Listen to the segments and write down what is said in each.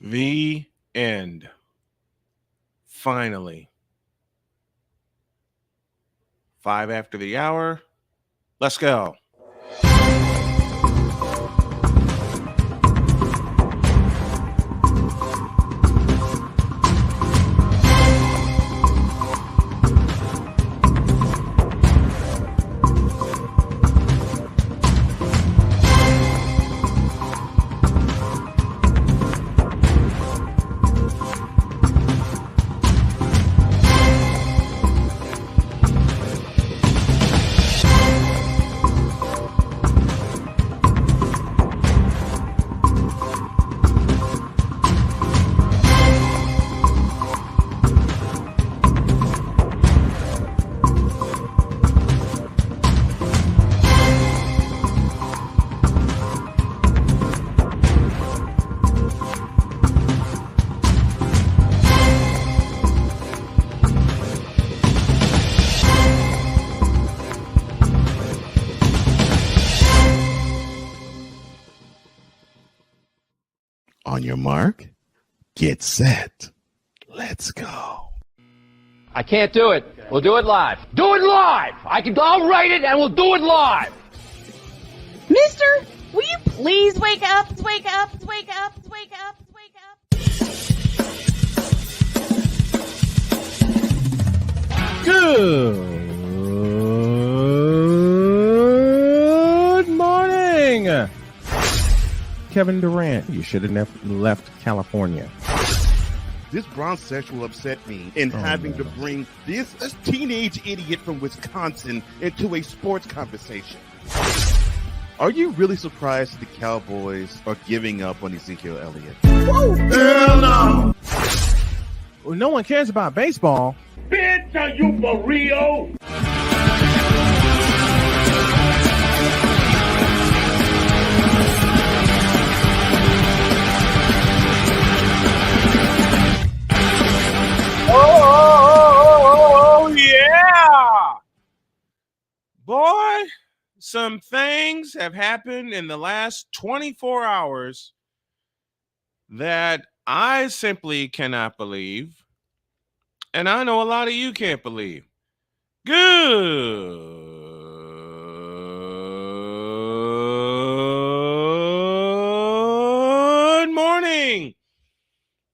The end. Finally. 5 after the hour. Let's go. On your mark, get set. Let's go. I can't do it. We'll do it live. Do it live! I'll write it and we'll do it live! Mister, will you please wake up, wake up, wake up, wake up, wake up? Good morning. Kevin Durant, you should have left California. This Bronxsexual will upset me in having to bring this teenage idiot from Wisconsin into a sports conversation. Are you really surprised the Cowboys are giving up on Ezekiel Elliott? Whoa. Hell no! Well, no one cares about baseball. Bitch, are you for real? Oh, yeah. Boy, some things have happened in the last 24 hours that I simply cannot believe. And I know a lot of you can't believe. Good morning.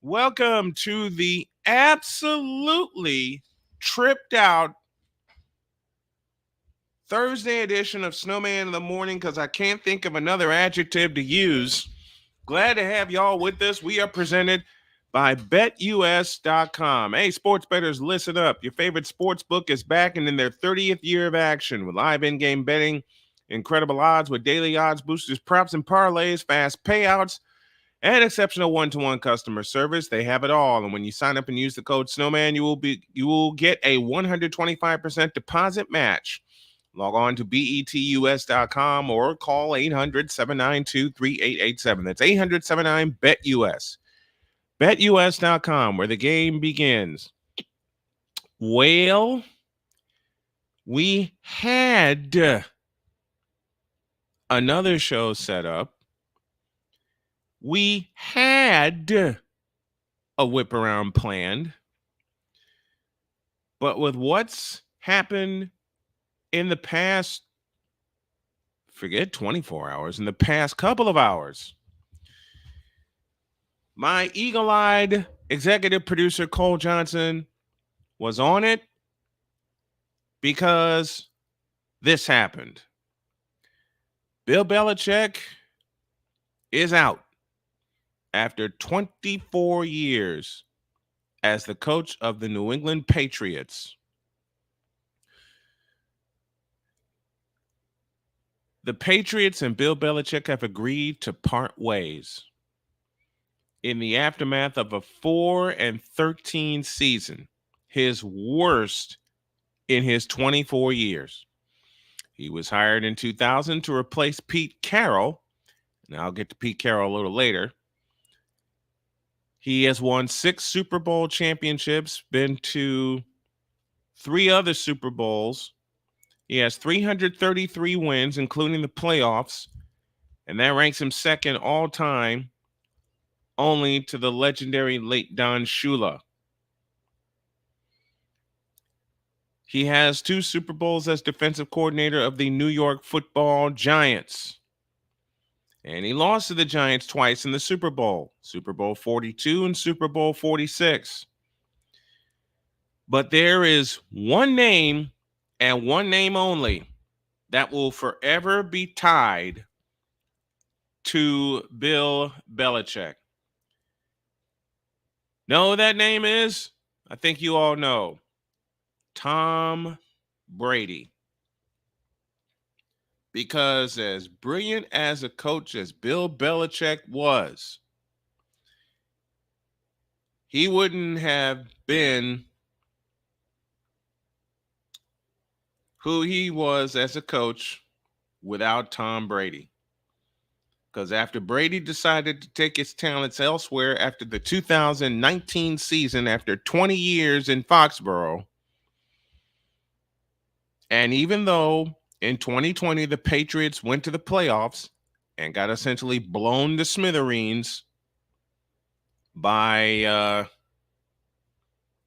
Welcome to the absolutely tripped out Thursday edition of Snowman in the Morning, because I can't think of another adjective to use. Glad to have y'all with us. We are presented by BetUS.com. Hey, sports bettors, listen up. Your favorite sports book is back and in their 30th year of action with live in-game betting, incredible odds with daily odds boosters, props and parlays, fast payouts, and exceptional one-to-one customer service. They have it all. And when you sign up and use the code Snowman, you will get a 125% deposit match. Log on to betus.com or call 800-792-3887. That's 800-79-BET-US. BetUS.com, where the game begins. Well, we had another show set up. We had a whip around planned. But with what's happened in the past, forget 24 hours, in the past couple of hours, my eagle-eyed executive producer, Cole Johnson, was on it because this happened. Bill Belichick is out after 24 years as the coach of the New England Patriots. The Patriots and Bill Belichick have agreed to part ways in the aftermath of a 4-13 season, his worst in his 24 years. He was hired in 2000 to replace Pete Carroll, and I'll get to Pete Carroll a little later. He has won 6 Super Bowl championships, been to 3 other Super Bowls. He has 333 wins, including the playoffs, and that ranks him second all time only to the legendary late Don Shula. He has 2 Super Bowls as defensive coordinator of the New York Football Giants. And he lost to the Giants twice in the Super Bowl 42 and Super Bowl 46. But there is one name and one name only that will forever be tied to Bill Belichick. Know who that name is? I think you all know. Tom Brady. Because as brilliant as a coach as Bill Belichick was, he wouldn't have been who he was as a coach without Tom Brady. Because after Brady decided to take his talents elsewhere after the 2019 season, after 20 years in Foxborough, and even though in 2020 the Patriots went to the playoffs and got essentially blown to smithereens by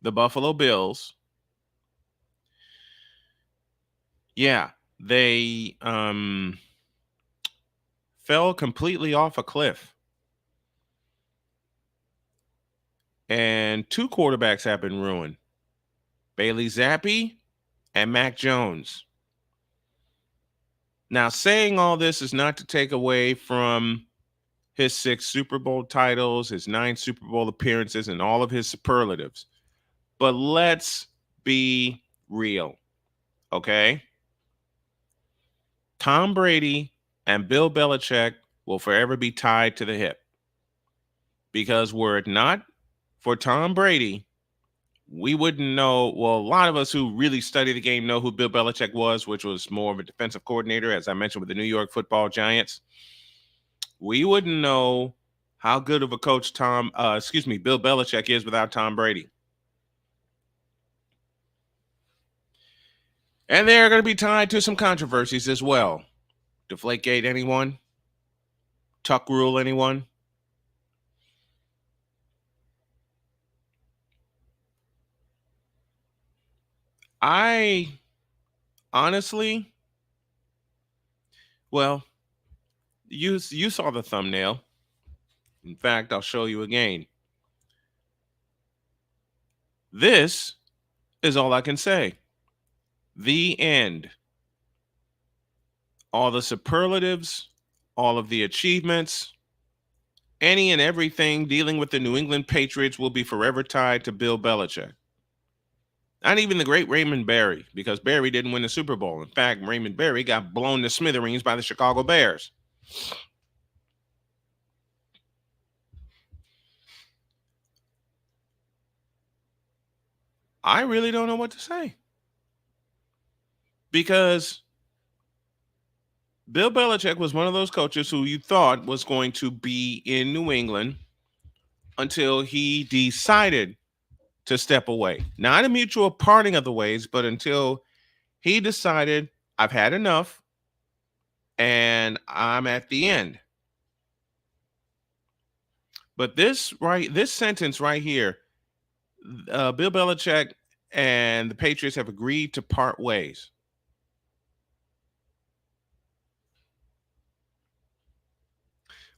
the Buffalo Bills, yeah, they fell completely off a cliff. And 2 quarterbacks have been ruined. Bailey Zappi and Mac Jones. Now, saying all this is not to take away from his 6 Super Bowl titles, his 9 Super Bowl appearances, and all of his superlatives. But let's be real, okay? Tom Brady and Bill Belichick will forever be tied to the hip. Because were it not for Tom Brady, we wouldn't know. Well, a lot of us who really study the game know who Bill Belichick was, which was more of a defensive coordinator, as I mentioned, with the New York Football Giants. We wouldn't know how good of a coach Bill Belichick is without Tom Brady. And they're going to be tied to some controversies as well. Deflategate, anyone? Tuck rule, anyone? I honestly, well, you saw the thumbnail. In fact, I'll show you again. This is all I can say. The end. All the superlatives, all of the achievements, any and everything dealing with the New England Patriots will be forever tied to Bill Belichick. Not even the great Raymond Berry, because Berry didn't win the Super Bowl. In fact, Raymond Berry got blown to smithereens by the Chicago Bears. I really don't know what to say. Because Bill Belichick was one of those coaches who you thought was going to be in New England until he decided to step away. Not a mutual parting of the ways, but until he decided, I've had enough and I'm at the end. But this sentence right here, Bill Belichick and the Patriots have agreed to part ways.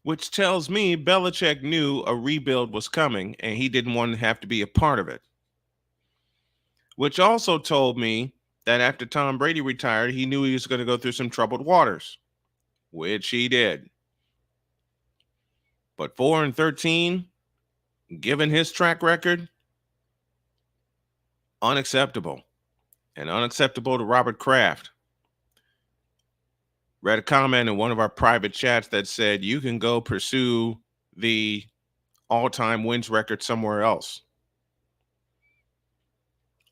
Which tells me Belichick knew a rebuild was coming and he didn't want to have to be a part of it. Which also told me that after Tom Brady retired, he knew he was going to go through some troubled waters, which he did. But 4-13, given his track record, unacceptable. And unacceptable to Robert Kraft. Read a comment in one of our private chats that said, you can go pursue the all-time wins record somewhere else.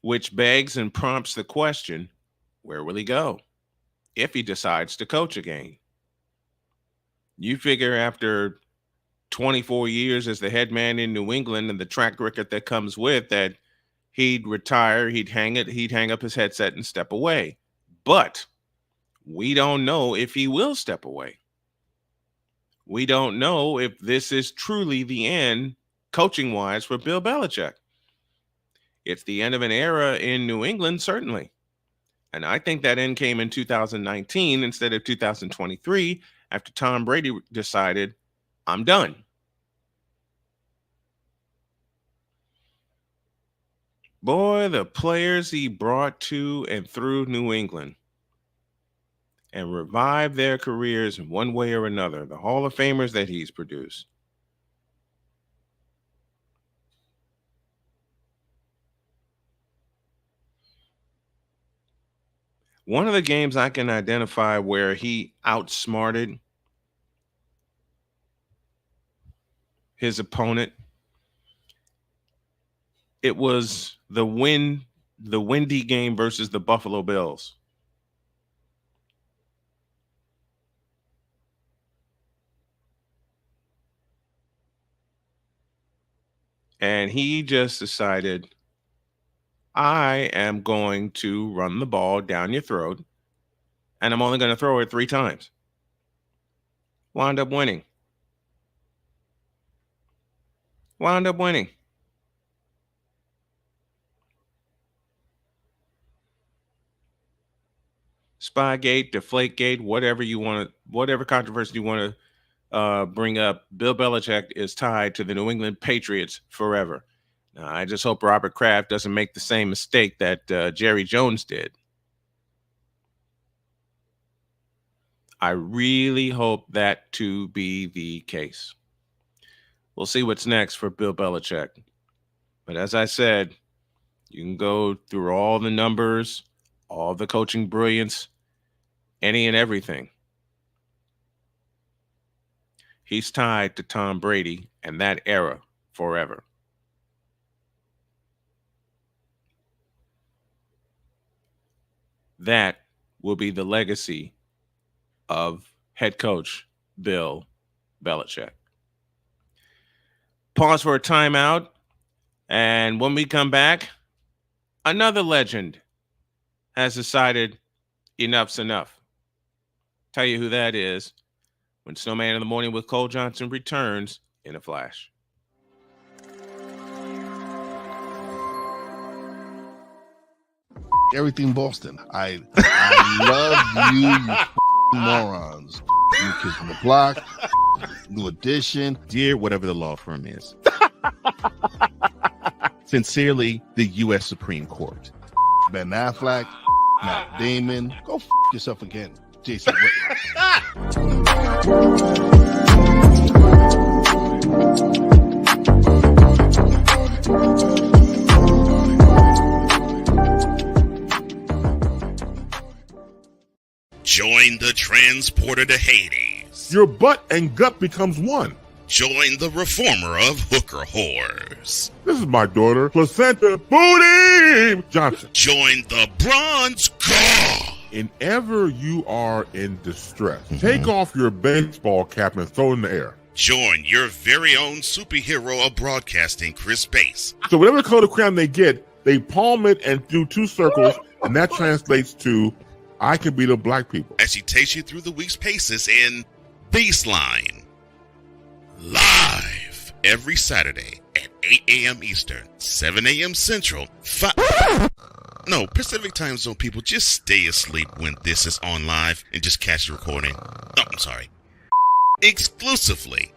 Which begs and prompts the question, where will he go if he decides to coach again? You figure after 24 years as the head man in New England and the track record that comes with that, he'd retire, he'd hang up his headset and step away. But we don't know if he will step away. we don't know if this is truly the end, coaching-wise, for Bill Belichick. It's the end of an era in New England, certainly. And I think that end came in 2019 instead of 2023 after Tom Brady decided, I'm done. Boy, the players he brought to and through New England and revived their careers in one way or another, the Hall of Famers that he's produced. One of the games I can identify where he outsmarted his opponent, it was the windy game versus the Buffalo Bills. And he just decided, I am going to run the ball down your throat, and I'm only going to throw it 3 times. Wound up winning. Spygate, Deflategate, whatever controversy you want to bring up, Bill Belichick is tied to the New England Patriots forever. Now, I just hope Robert Kraft doesn't make the same mistake that Jerry Jones did. I really hope that to be the case. We'll see what's next for Bill Belichick. But as I said, you can go through all the numbers, all the coaching brilliance, any and everything. He's tied to Tom Brady and that era forever. That will be the legacy of head coach Bill Belichick. Pause for a timeout. And when we come back, another legend has decided enough's enough. Tell you who that is when Snowman in the Morning with Cole Johnson returns in a flash. Everything Boston. I love you morons. You Kids from the Block, New Edition. Dear whatever the law firm is. Sincerely, the U.S. Supreme Court. Ben Affleck, Matt Damon. Go yourself again, Jason Whitlock. Join the transporter to Hades. Your butt and gut becomes one. Join the reformer of hooker whores. This is my daughter, Placenta Booty Johnson. Join the bronze car. If ever you are in distress, take off your baseball cap and throw it in the air. Join your very own superhero of broadcasting, Chris Bass. So whatever color crown they get, they palm it and do 2 circles, and that translates to, I can be the black people. As she takes you through the week's paces in Baseline. Live every Saturday at 8 a.m. Eastern, 7 a.m. Central, Pacific Time Zone people, just stay asleep when this is on live and just catch the recording. Oh, I'm sorry. Exclusively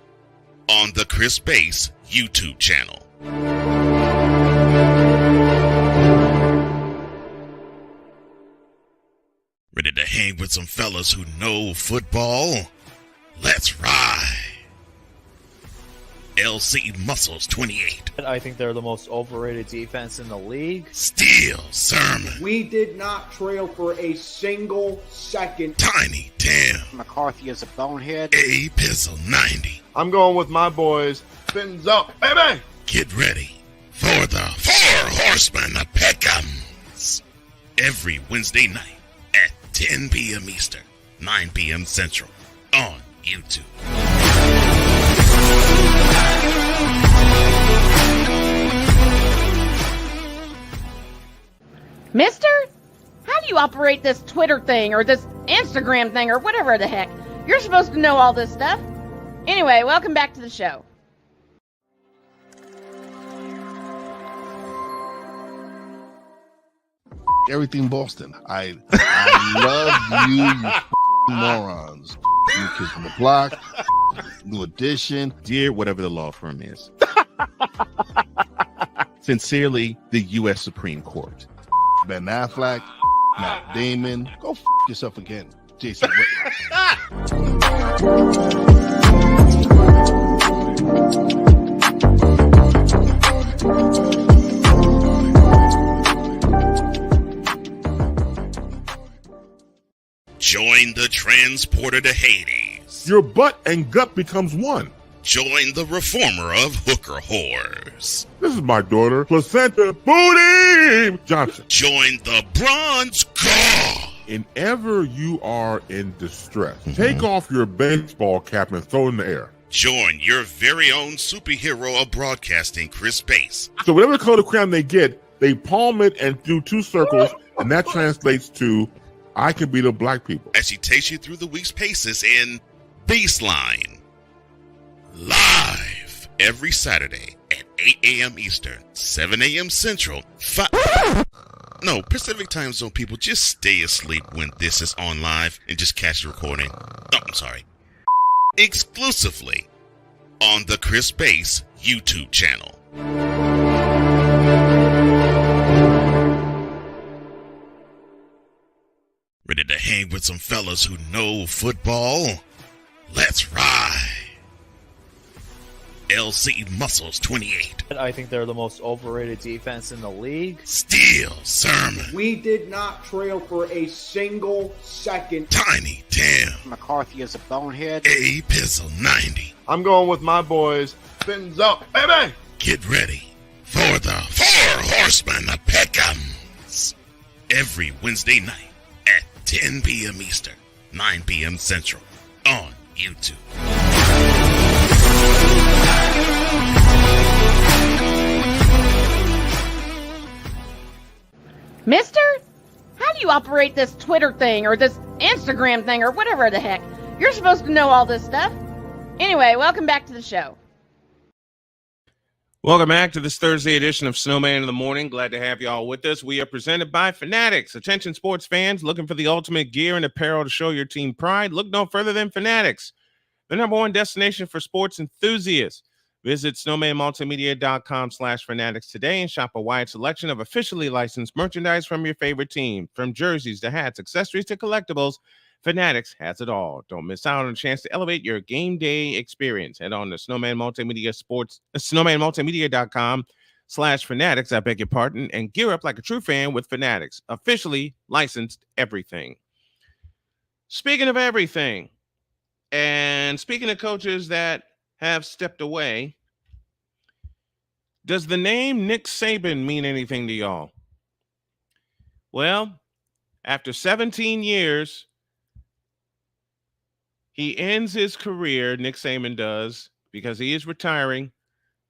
on the Chris Bass YouTube channel. Ready to hang with some fellas who know football? Let's ride. LC Muscles 28. I think they're the most overrated defense in the league. Steel Sermon. We did not trail for a single second. Tiny Tim. McCarthy is a bonehead. A Pizzle 90. I'm going with my boys. Fins up, baby! Get ready for the 4 Horsemen of Pick'ems. Every Wednesday night at 10 p.m. Eastern, 9 p.m. Central on YouTube. Mister, how do you operate this Twitter thing or this Instagram thing or whatever the heck? You're supposed to know all this stuff. Anyway, welcome back to the show. Everything Boston. I love you morons. New Kids on the Block, New Edition. Dear whatever the law firm is. Sincerely, the U.S. Supreme Court. Ben Affleck, Matt Damon. Go yourself again, Jason Whitlock. Join the transporter to Hades. Your butt and gut becomes one. Join the reformer of hooker whores. This is my daughter, Placenta Booty Johnson. Join the bronze god. Whenever you are in distress, take off your baseball cap and throw it in the air. Join your very own superhero of broadcasting, Chris Bass. So whatever color crown they get, they palm it and do two circles, and that translates to, I can beat up black people. As she takes you through the week's paces in Baseline. Live every Saturday at 8 a.m. Eastern, 7 a.m. Central, Pacific time zone people, just stay asleep when this is on live and just catch the recording. Oh, I'm sorry. Exclusively on the Chris Bass YouTube channel. Ready to hang with some fellas who know football? Let's ride. LC Muscles 28. I think they're the most overrated defense in the league. Steel Sermon. We did not trail for a single second. Tiny Tim. McCarthy is a bonehead. A Pizzle 90. I'm going with my boys. Fins up, baby. Get ready for the Four Horsemen of Pick'ems. Every Wednesday night at 10 p.m. Eastern, 9 p.m. Central on YouTube. Mister, how do you operate this Twitter thing or this Instagram thing or whatever the heck? You're supposed to know all this stuff. Anyway, welcome back to the show. Welcome back to this Thursday edition of Snowman in the Morning. Glad to have you all with us. We are presented by Fanatics. Attention sports fans looking for the ultimate gear and apparel to show your team pride. Look no further than Fanatics, the number one destination for sports enthusiasts. Visit snowmanmultimedia.com/fanatics today and shop a wide selection of officially licensed merchandise from your favorite team. From jerseys to hats, accessories to collectibles, Fanatics has it all. Don't miss out on a chance to elevate your game day experience. Head on to snowmanmultimedia.com/fanatics, I beg your pardon, and gear up like a true fan with Fanatics, officially licensed everything. Speaking of everything, and speaking of coaches that have stepped away, does the name Nick Saban mean anything to y'all? Well, after 17 years, he ends his career, Nick Saban does, because he is retiring,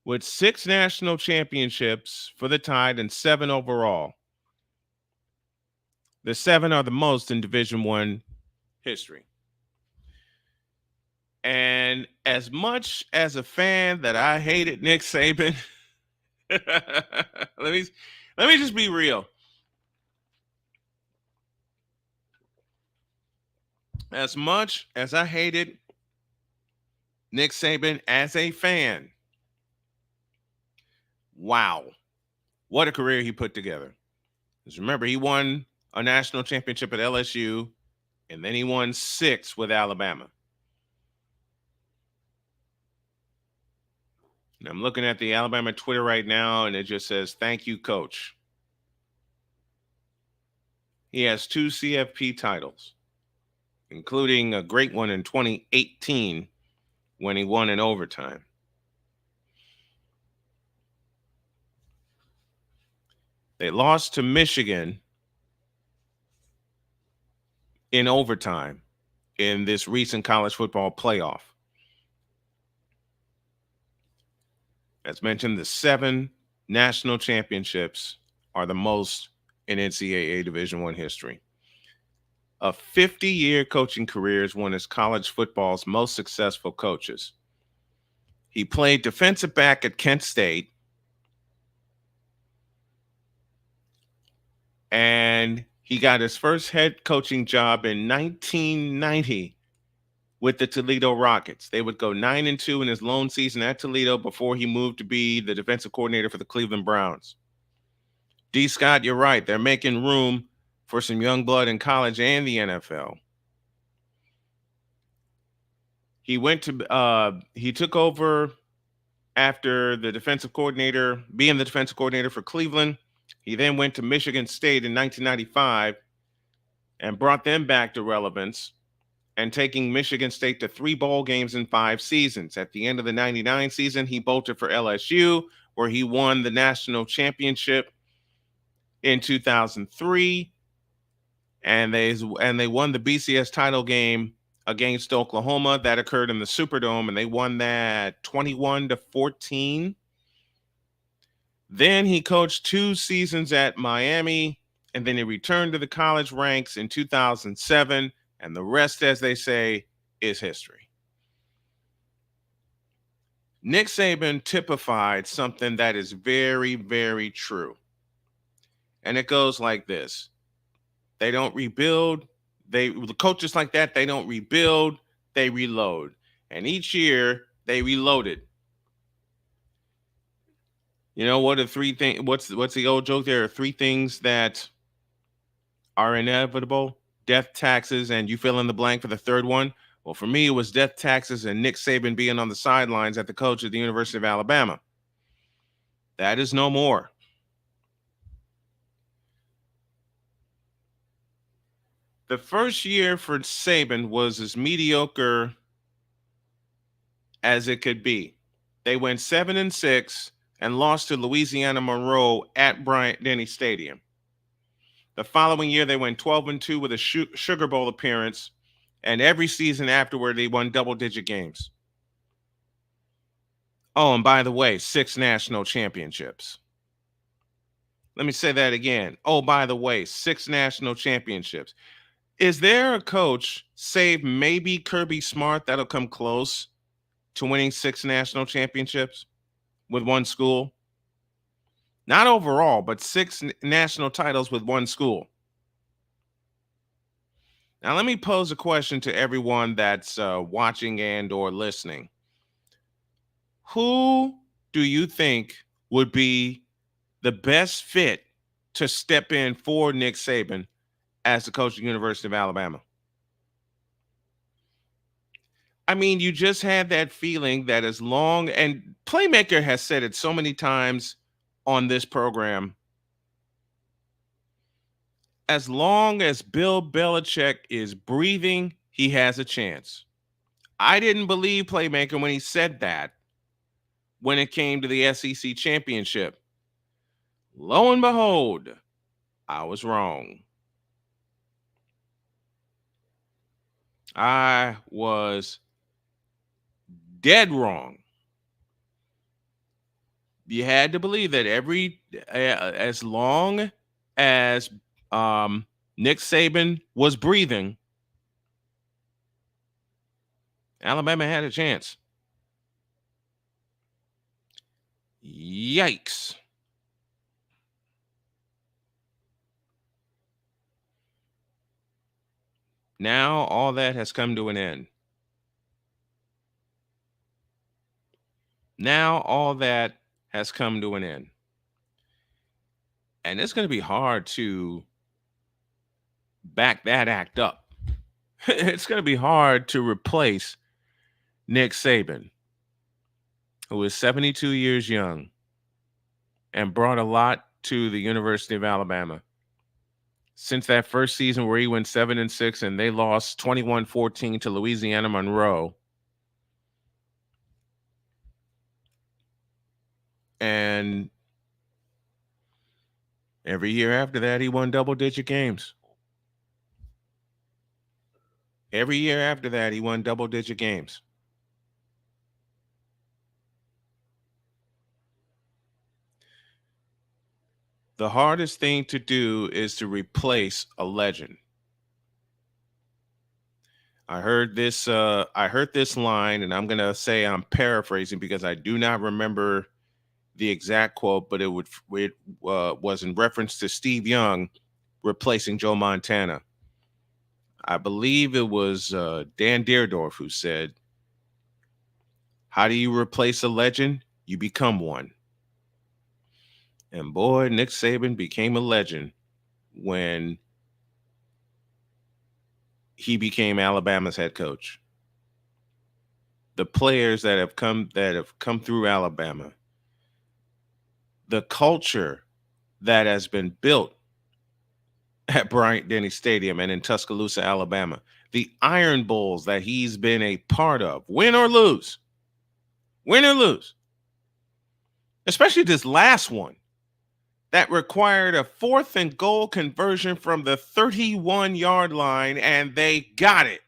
with 6 national championships for the Tide and 7 overall. The 7 are the most in Division I history. And as much as a fan that I hated Nick Saban, let me just be real. As much as I hated Nick Saban as a fan, wow, what a career he put together. Because remember, he won a national championship at LSU, and then he won 6 with Alabama. And I'm looking at the Alabama Twitter right now, and it just says, "Thank you, coach." He has 2 CFP titles, including a great one in 2018 when he won in overtime. They lost to Michigan in overtime in this recent college football playoff. As mentioned, the 7 national championships are the most in NCAA Division I history. A 50-year coaching career is one of college football's most successful coaches. He played defensive back at Kent State. And he got his first head coaching job in 1990 with the Toledo Rockets. They would go 9-2 in his lone season at Toledo before he moved to be the defensive coordinator for the Cleveland Browns. D. Scott, you're right. They're making room for some young blood in college and the NFL. He took over after being the defensive coordinator for Cleveland. He then went to Michigan State in 1995 and brought them back to relevance, and taking Michigan State to 3 bowl games in 5 seasons. At the end of the 99 season, he bolted for LSU, where he won the national championship in 2003. And they won the BCS title game against Oklahoma. That occurred in the Superdome, and they won that 21-14. Then he coached 2 seasons at Miami, and then he returned to the college ranks in 2007, and the rest, as they say, is history. Nick Saban typified something that is very, very true. And it goes like this. They don't rebuild. The coaches like that, they don't rebuild, they reload. And each year, they reloaded. You know what are 3 things? What's the old joke? There are 3 things that are inevitable: death, taxes, and you fill in the blank for the third one. Well, for me, it was death, taxes, and Nick Saban being on the sidelines at the coach at the University of Alabama. That is no more. The first year for Saban was as mediocre as it could be. They went 7-6 and lost to Louisiana Monroe at Bryant-Denny Stadium. The following year, they went 12-2 with a Sugar Bowl appearance, and every season afterward, they won double-digit games. Oh, and by the way, 6 national championships. Let me say that again. Oh, by the way, 6 national championships. Is there a coach, save maybe Kirby Smart, that'll come close to winning 6 national championships with one school? Not overall, but 6 national titles with one school. Now, let me pose a question to everyone that's watching and or listening. Who do you think would be the best fit to step in for Nick Saban as the coach of the University of Alabama? I mean, you just had that feeling that as long, and Playmaker has said it so many times on this program, as long as Bill Belichick is breathing, he has a chance. I didn't believe Playmaker when he said that when it came to the SEC championship. Lo and behold, I was wrong. I was dead wrong. You had to believe that as long as Nick Saban was breathing, Alabama had a chance. Yikes. Now all that has come to an end. Now all that has come to an end. And it's going to be hard to back that act up. It's going to be hard to replace Nick Saban, who is 72 years young and brought a lot to the University of Alabama. Since that first season where he went 7-6 and they lost 21-14 to Louisiana Monroe. And every year after that, he won double-digit games. Every year after that, he won double-digit games. The hardest thing to do is to replace a legend. I heard this line, and I'm gonna say I'm paraphrasing because I do not remember the exact quote, but it was in reference to Steve Young replacing Joe Montana. I believe it was Dan Deerdorf who said, "How do you replace a legend? You become one." And boy, Nick Saban became a legend when he became Alabama's head coach. The players that have come through Alabama, the culture that has been built at Bryant-Denny Stadium and in Tuscaloosa, Alabama, the Iron Bowls that he's been a part of, win or lose, especially this last one that required a 4th and goal conversion from the 31-yard line, and they got it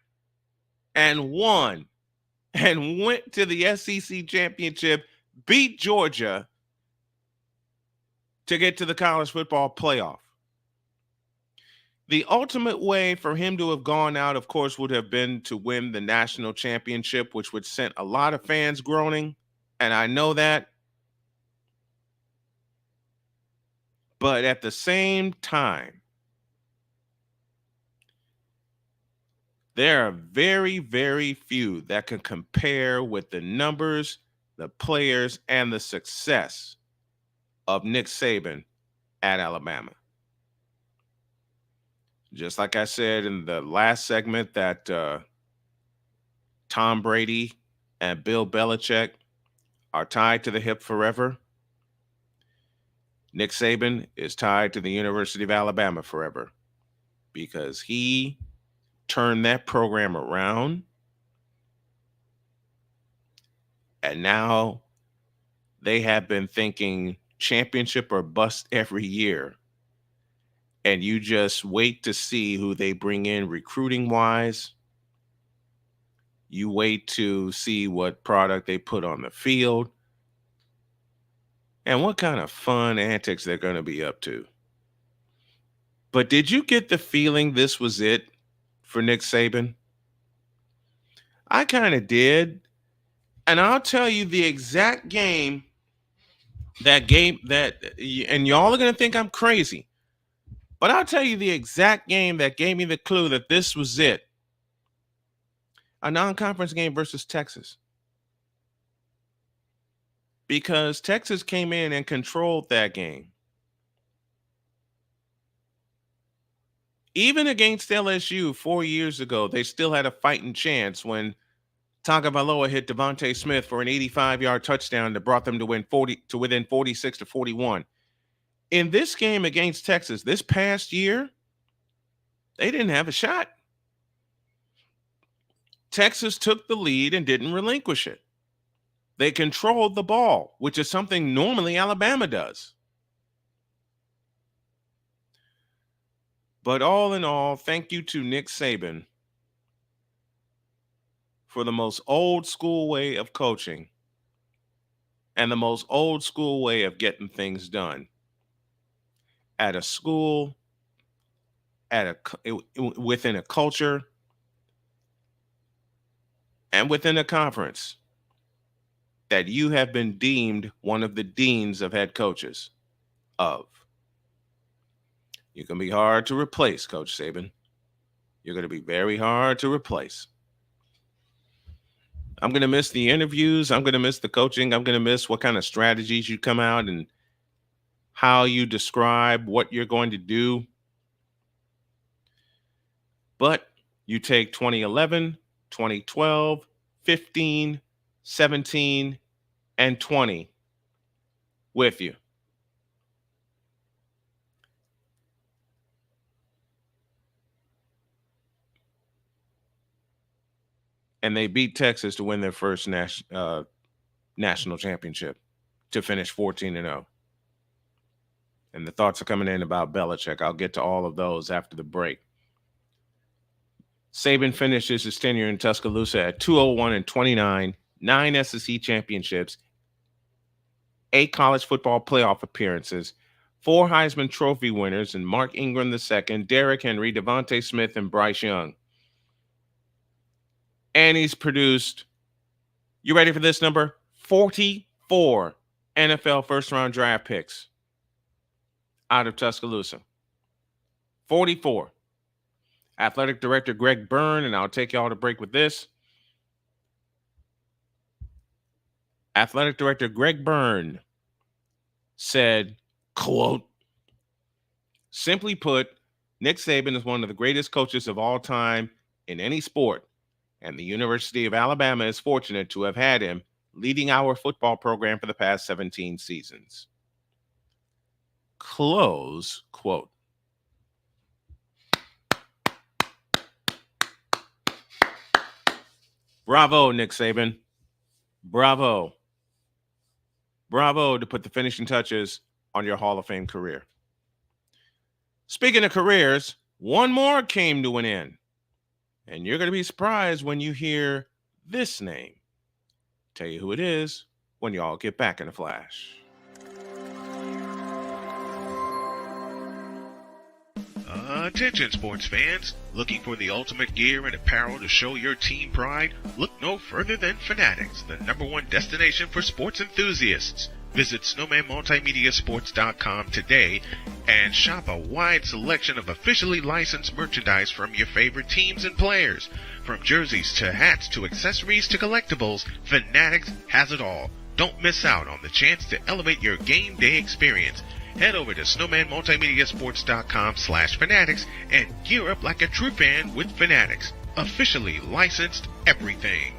and won and went to the SEC championship, beat Georgia to get to the college football playoff. The ultimate way for him to have gone out, of course, would have been to win the national championship, which would send a lot of fans groaning, and I know that. But at the same time, there are very, very few that can compare with the numbers, the players, and the success of Nick Saban at Alabama. Just like I said in the last segment that Tom Brady and Bill Belichick are tied to the hip forever, Nick Saban is tied to the University of Alabama forever because he turned that program around, and now they have been thinking championship or bust every year. And you just wait to see who they bring in recruiting wise. You wait to see what product they put on the field and what kind of fun antics they're going to be up to. But did you get the feeling this was it for Nick Saban? I kind of did. And I'll tell you the exact game, and y'all are going to think I'm crazy, but I'll tell you the exact game that gave me the clue that this was it. A non-conference game versus Texas. Because Texas came in and controlled that game. Even against LSU 4 years ago, they still had a fighting chance when Tagovailoa hit Devontae Smith for an 85-yard touchdown that brought them to within 46-41. In this game against Texas this past year, they didn't have a shot. Texas took the lead and didn't relinquish it. They controlled the ball, which is something normally Alabama does. But all in all, thank you to Nick Saban for the most old school way of coaching and the most old school way of getting things done at a school, within a culture, and within a conference that you have been deemed one of the deans of head coaches of. You can be hard to replace, Coach Saban. You're going to be very hard to replace. I'm going to miss the interviews. I'm going to miss the coaching. I'm going to miss what kind of strategies you come out and how you describe what you're going to do. But you take 2011, 2012, 15, 17, and 20 with you. And they beat Texas to win their first national championship to finish 14-0. And the thoughts are coming in about Belichick. I'll get to all of those after the break. Saban finishes his tenure in Tuscaloosa at 201-29, 9 SEC championships, 8 college football playoff appearances, 4 Heisman Trophy winners, and Mark Ingram II, Derrick Henry, Devontae Smith, and Bryce Young. And he's produced, you ready for this number? 44 NFL first-round draft picks out of Tuscaloosa. 44. Athletic Director Greg Byrne, and I'll take y'all to break with this. Athletic Director Greg Byrne said, quote, simply put, Nick Saban is one of the greatest coaches of all time in any sport, and the University of Alabama is fortunate to have had him leading our football program for the past 17 seasons. Close quote. Bravo, Nick Saban. Bravo. Bravo to put the finishing touches on your Hall of Fame career. Speaking of careers, one more came to an end. And you're going to be surprised when you hear this name. Tell you who it is when y'all get back in a flash. Attention sports fans, looking for the ultimate gear and apparel to show your team pride? Look no further than Fanatics, the #1 destination for sports enthusiasts. Visit snowmanmultimediasports.com today and shop a wide selection of officially licensed merchandise from your favorite teams and players. From jerseys to hats to accessories to collectibles, Fanatics has it all. Don't miss out on the chance to elevate your game day experience. Head over to snowmanmultimediasports.com/fanatics and gear up like a true fan with Fanatics. Officially licensed everything.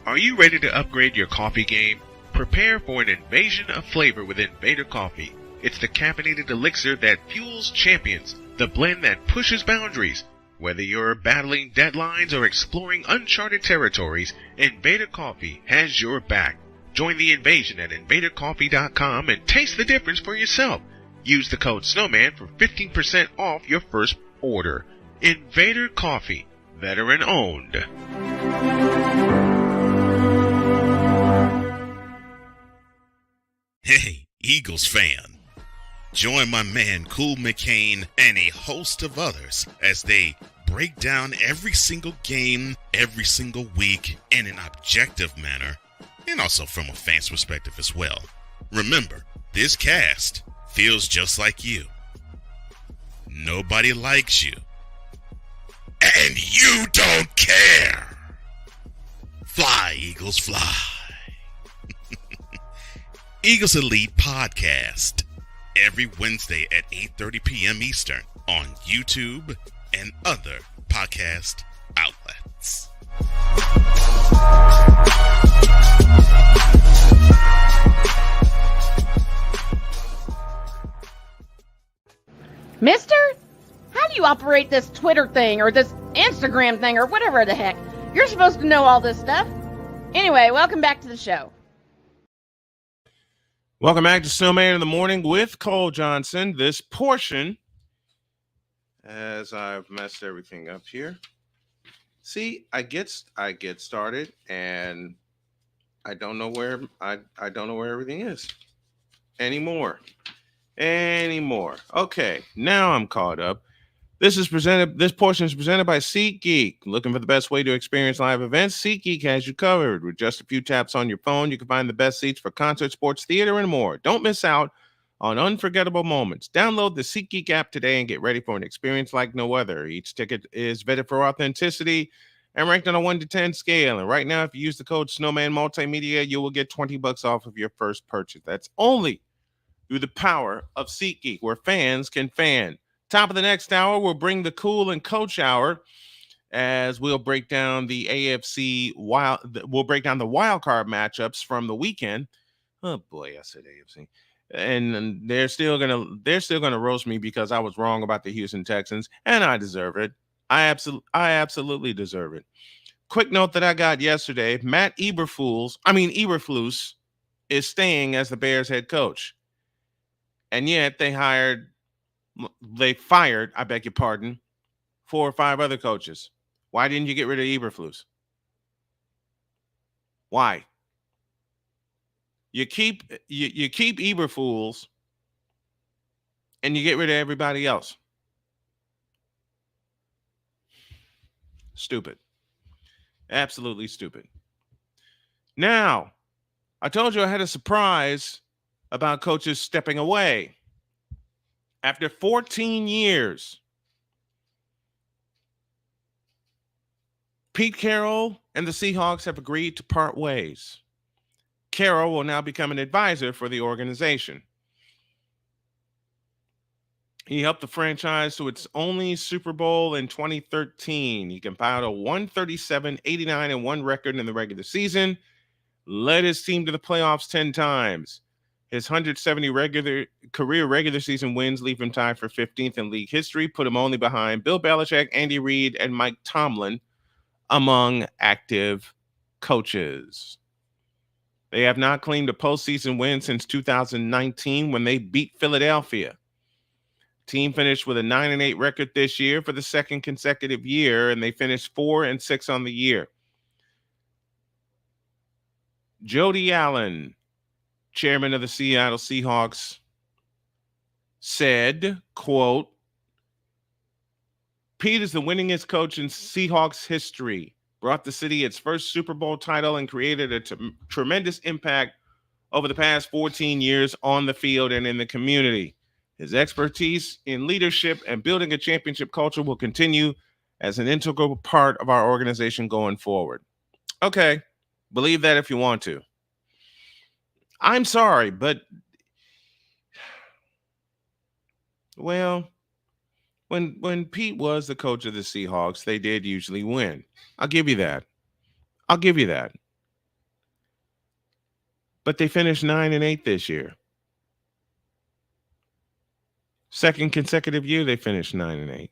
Are you ready to upgrade your coffee game? Prepare for an invasion of flavor with Invader Coffee. It's the caffeinated elixir that fuels champions, the blend that pushes boundaries. Whether you're battling deadlines or exploring uncharted territories, Invader Coffee has your back. Join the invasion at invadercoffee.com and taste the difference for yourself. Use the code Snowman for 15% off your first order. Invader Coffee, veteran owned. Hey, Eagles fan. Join my man Cool McCain and a host of others as they break down every single game, every single week in an objective manner, and also from a fan's perspective as well. Remember, this cast feels just like you. Nobody likes you. And you don't care. Fly, Eagles, fly. Eagles Elite Podcast. Every Wednesday at 8:30 p.m. Eastern on YouTube and other podcast outlets. Mister, how do you operate this Twitter thing or this Instagram thing or whatever the heck? You're supposed to know all this stuff. Anyway, welcome back to the show. Welcome back to Snowman in the Morning with Cole Johnson. This portion, as I've messed everything up here. See, I get started and I don't know where I don't know where everything is anymore. Okay, now I'm caught up. This portion is presented by SeatGeek. Looking for the best way to experience live events? SeatGeek has you covered. With just a few taps on your phone, you can find the best seats for concert, sports, theater, and more. Don't miss out on unforgettable moments. Download the SeatGeek app today and get ready for an experience like no other. Each ticket is vetted for authenticity and ranked on a 1 to 10 scale. And right now, if you use the code Snowman Multimedia, you will get $20 off of your first purchase. That's only through the power of SeatGeek, where fans can fan. Top of the next hour, we'll bring the Cool and Coach Hour as we'll break down the we'll break down the wild card matchups from the weekend. Oh boy, I said AFC. And they're still gonna roast me because I was wrong about the Houston Texans, and I deserve it. I absolutely deserve it. Quick note that I got yesterday: Matt Eberflus is staying as the Bears head coach, and yet they fired, I beg your pardon, 4 or 5 other coaches. Why didn't you get rid of Eberflus? Why? You keep Eberflus and you get rid of everybody else. Stupid. Absolutely stupid. Now, I told you I had a surprise about coaches stepping away. After 14 years, Pete Carroll and the Seahawks have agreed to part ways. Carroll will now become an advisor for the organization. He helped the franchise to its only Super Bowl in 2013. He compiled a 137-89-1 record in the regular season, led his team to the playoffs 10 times. His 170 career regular season wins leave him tied for 15th in league history, put him only behind Bill Belichick, Andy Reid, and Mike Tomlin among active coaches. They have not claimed a postseason win since 2019 when they beat Philadelphia. Team finished with a 9-8 record this year for the second consecutive year, and they finished 4-6 on the year. Jody Allen, chairman of the Seattle Seahawks, said, quote, Pete is the winningest coach in Seahawks history, brought the city its first Super Bowl title, and created a tremendous impact over the past 14 years on the field and in the community. His expertise in leadership and building a championship culture will continue as an integral part of our organization going forward. Okay, believe that if you want to. I'm sorry, but, well, when Pete was the coach of the Seahawks, they did usually win. I'll give you that. But they finished 9-8 this year. Second consecutive year, they finished 9-8.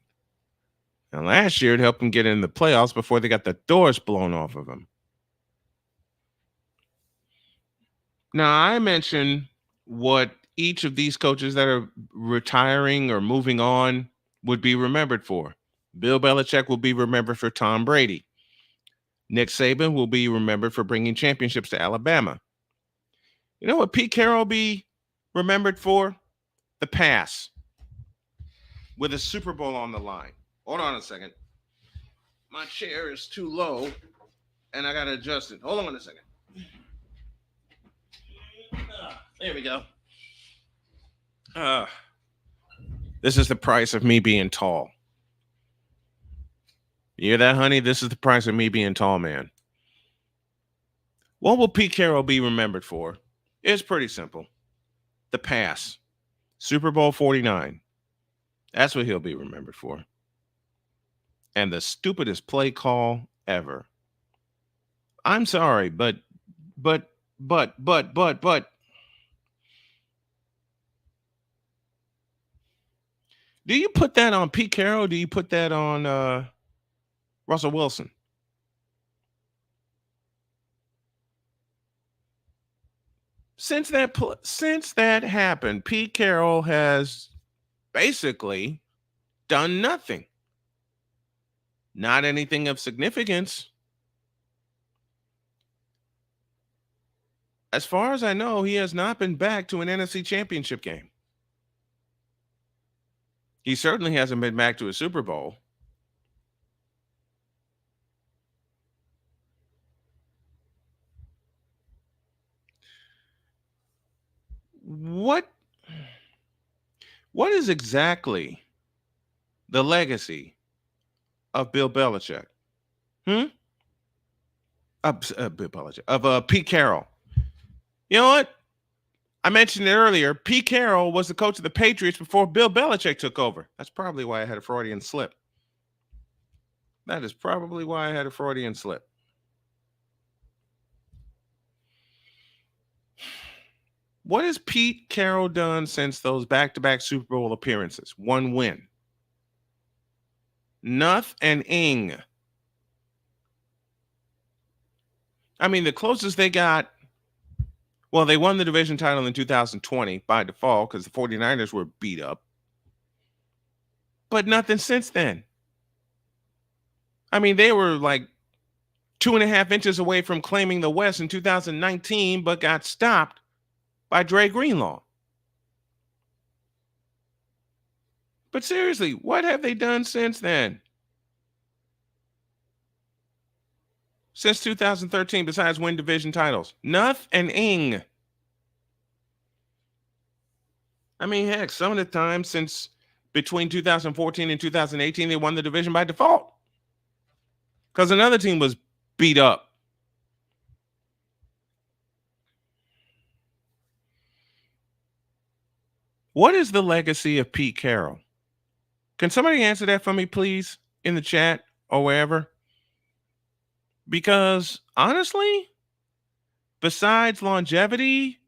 And last year, it helped them get in the playoffs before they got the doors blown off of them. Now, I mentioned what each of these coaches that are retiring or moving on would be remembered for. Bill Belichick will be remembered for Tom Brady. Nick Saban will be remembered for bringing championships to Alabama. You know what Pete Carroll will be remembered for? The pass. With a Super Bowl on the line. Hold on a second. My chair is too low, and I got to adjust it. Hold on a second. There we go. This is the price of me being tall. You hear that, honey? This is the price of me being tall, man. What will Pete Carroll be remembered for? It's pretty simple. The pass. Super Bowl 49. That's what he'll be remembered for. And the stupidest play call ever. I'm sorry, but. Do you put that on Pete Carroll? Or do you put that on Russell Wilson? Since that happened, Pete Carroll has basically done nothing. Not anything of significance. As far as I know, he has not been back to an NFC championship game. He certainly hasn't been back to a Super Bowl. What is exactly the legacy of Bill Belichick? Bill Belichick. Of Pete Carroll. You know what? I mentioned it earlier. Pete Carroll was the coach of the Patriots before Bill Belichick took over. That's probably why I had a Freudian slip. That is probably why I had a Freudian slip. What has Pete Carroll done since those back-to-back Super Bowl appearances? One win. Nothing. I mean, the closest they got, well, they won the division title in 2020 by default because the 49ers were beat up. But nothing since then. I mean, they were like 2.5 inches away from claiming the West in 2019, but got stopped by Dre Greenlaw. But seriously, what have they done since then? since 2013 besides win division titles? Nothing. I mean, heck, some of the time since between 2014 and 2018, they won the division by default because another team was beat up. What is the legacy of Pete Carroll? Can somebody answer that for me, please, in the chat or wherever? Because honestly, besides longevity,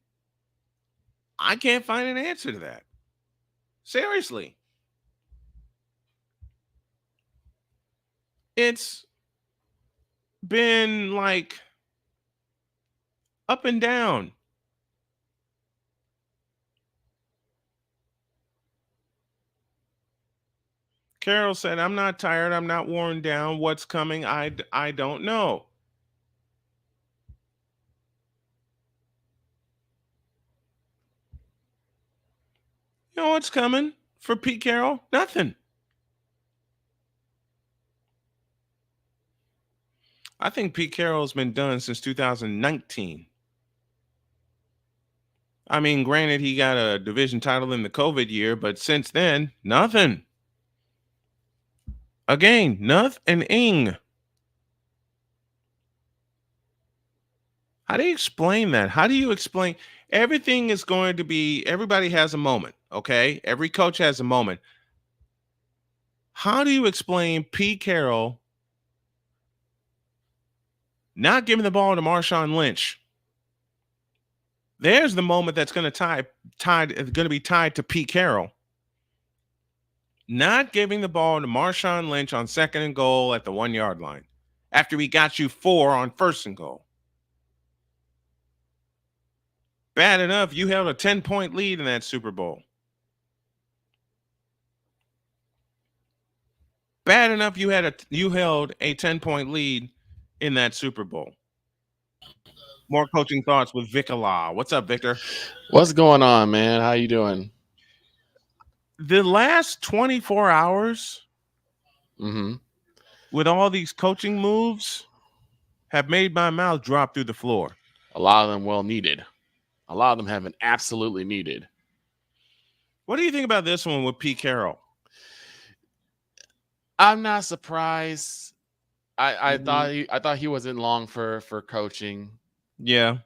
I can't find an answer to that. Seriously. It's been like up and down. Carroll said, I'm not tired. I'm not worn down. What's coming? I don't know. You know what's coming for Pete Carroll? Nothing. I think Pete Carroll's been done since 2019. I mean, granted, he got a division title in the COVID year, but since then, nothing. Again, nothing. How do you explain that? How do you explain? Everything is going to be, everybody has a moment, okay? Every coach has a moment. How do you explain Pete Carroll not giving the ball to Marshawn Lynch? There's the moment that's going to be tied to Pete Carroll. Not giving the ball to Marshawn Lynch on 2nd and goal at the 1-yard line after he got you 4 on 1st and goal. Bad enough, you held a 10-point lead in that Super Bowl. Bad enough, you held a 10-point lead in that Super Bowl. More coaching thoughts with Vic Allah. What's up, Victor? What's going on, man? How you doing? The last 24 hours with all these coaching moves have made my mouth drop through the floor. A lot of them well needed. A lot of them have been absolutely needed. What do you think about this one with Pete Carroll? I'm not surprised. I thought he wasn't long for coaching. Yeah.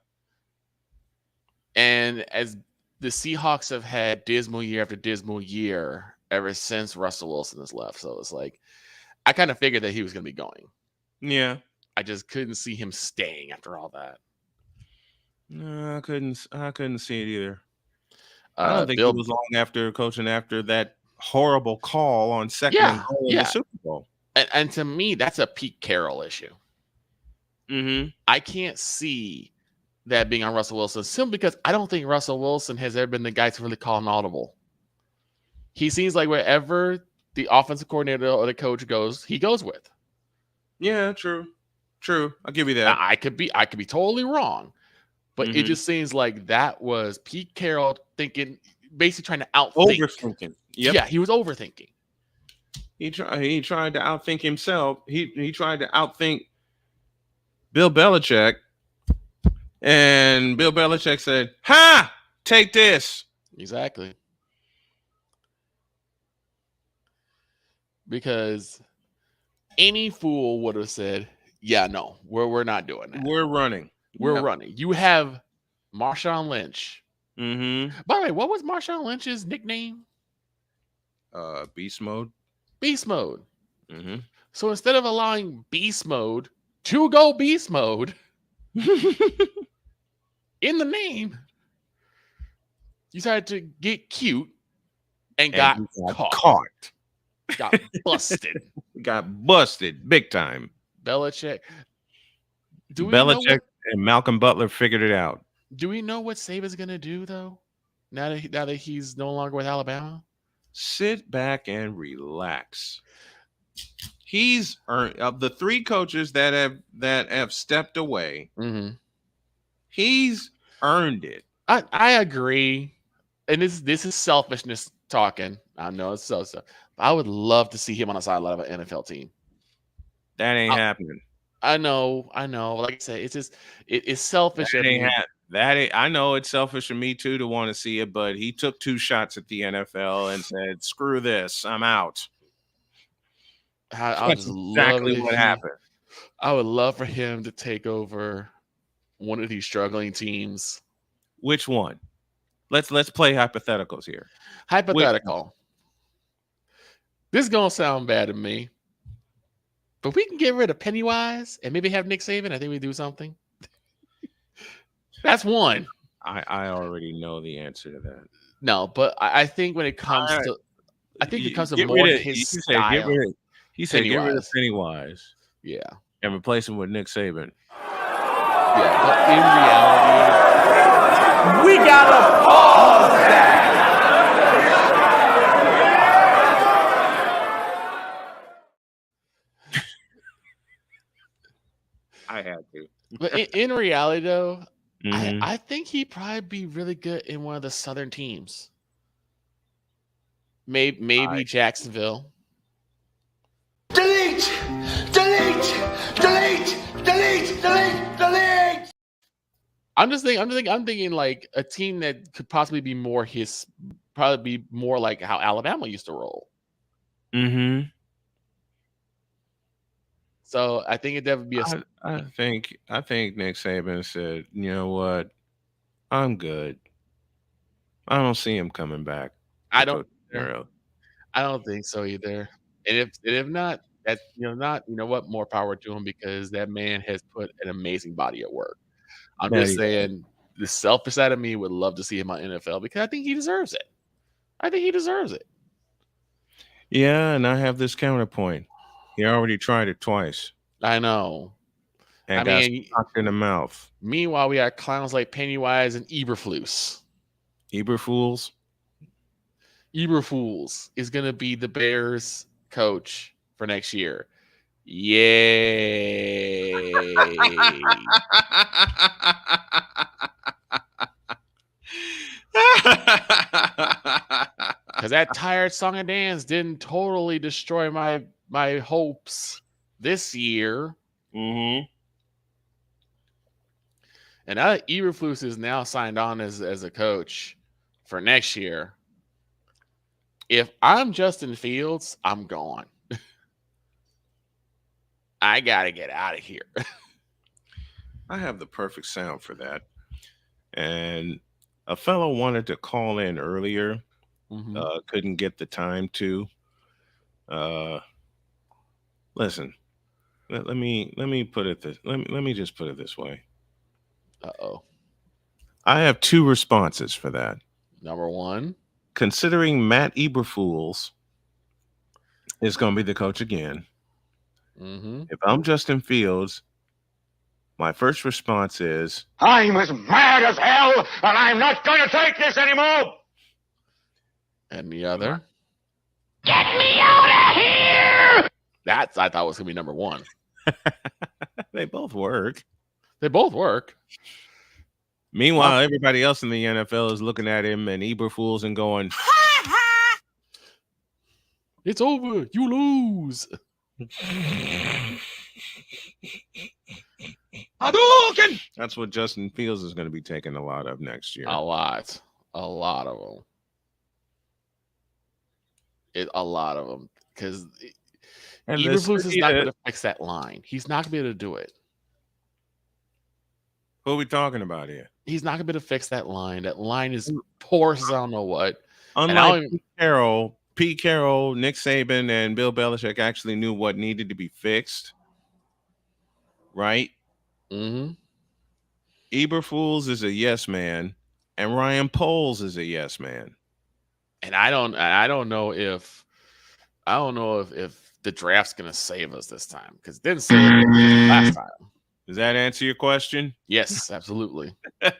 And as the Seahawks have had dismal year after dismal year ever since Russell Wilson has left. So it's like, I kind of figured that he was going to be going. Yeah. I just couldn't see him staying after all that. No, I couldn't see it either. I don't think he was long after coaching after that horrible call on 2nd and goal in the Super Bowl. And to me, that's a Pete Carroll issue. I can't see that being on Russell Wilson simply because I don't think Russell Wilson has ever been the guy to really call an audible. He seems like wherever the offensive coordinator or the coach goes, he goes with. Yeah, true. I'll give you that. Now, I could be totally wrong, but it just seems like that was Pete Carroll thinking, basically trying to outthink. Overthinking. Yep. Yeah, he was overthinking. He tried to outthink himself. He tried to outthink Bill Belichick. And Bill Belichick said, "Ha! Take this." Exactly. Because any fool would have said, "Yeah, no, we're not doing that. We're running. We're running." You have Marshawn Lynch. By the way, what was Marshawn Lynch's nickname? Beast Mode. Beast Mode. So instead of allowing Beast Mode to go Beast Mode in the name, you decided to get cute and got caught. Got busted. Got busted big time. Belichick. Belichick and Malcolm Butler figured it out. Do we know what Saban's going to do, though, now that he's no longer with Alabama? Sit back and relax. He's earned, of the 3 coaches that have stepped away, he's earned it. I agree. And this is selfishness talking. I know it's so. I would love to see him on the sideline of an NFL team. That ain't happening. I know. Like I said, it's just it's selfish. I know it's selfish of me too to want to see it, but he took 2 shots at the NFL and said, "Screw this, I'm out." That's exactly what happened. I would love for him to take over one of these struggling teams. Which one? Let's play hypotheticals here. Hypothetical. This is gonna sound bad to me, but we can get rid of Pennywise and maybe have Nick Saban. I think we do something. That's one. I already know the answer to that. No, but I think when it comes to, I think it comes to more his style. He said, "Get rid of Pennywise." Yeah, and replace him with Nick Saban. Yeah, but in reality, we gotta pause that. I had to. But in reality, though, Mhm. I think he'd probably be really good in one of the Southern teams. Maybe Jacksonville. Delete! I'm thinking like a team that could possibly be more like how Alabama used to roll. Mm-hmm. So I think it'd definitely be I think Nick Saban said, "You know what? I'm good. I don't see him coming back." I don't think so either. And if not, that's what, more power to him, because that man has put an amazing body at work. I'm just saying, the selfish side of me would love to see him on NFL because I think he deserves it. Yeah, and I have this counterpoint. He already tried it twice. I know. And got knocked in the mouth. Meanwhile, we got clowns like Pennywise and Eberflus. Eberfools is going to be the Bears coach for next year. Yay. Because that tired song and dance didn't totally destroy my hopes this year. Mm-hmm. And now that Eberflus is now signed on as a coach for next year, if I'm Justin Fields, I'm gone. I got to get out of here. I have the perfect sound for that. And a fellow wanted to call in earlier, couldn't get the time to. Listen, let me put it this. Let me just put it this way. I have 2 responses for that. Number 1, considering Matt Eberflus is going to be the coach again. If I'm Justin Fields, my first response is, I'm as mad as hell, and I'm not going to take this anymore. And the other, get me out of here. That's, I thought, was going to be number 1. They both work. Well, Meanwhile, everybody else in the NFL is looking at him and Eberflus and going, it's over. You lose. Hadouken! That's what Justin Fields is going to be taking a lot of next year. A lot of them. A lot of them, because Eberflus is not going to fix that line. He's not going to be able to do it. Who are we talking about here? He's not going to be able to fix that line. That line is porous as I don't know what. Unlike Pete Carroll, Nick Saban, and Bill Belichick actually knew what needed to be fixed. Right? Mm-hmm. Eberflus is a yes man, and Ryan Poles is a yes man. And I don't know if the draft's going to save us this time, because it didn't save us last time. Does that answer your question? Yes, absolutely. Does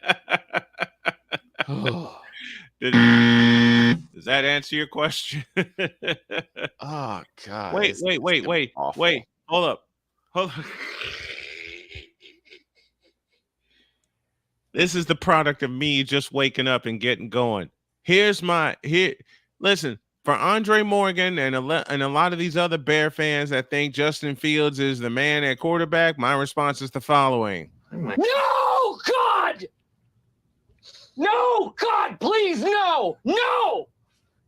that answer your question? Oh God! Wait! Hold up. This is the product of me just waking up and getting going. Listen, for Andre Morgan and a lot of these other Bear fans that think Justin Fields is the man at quarterback, my response is the following. No, God! No, God, please, no! No!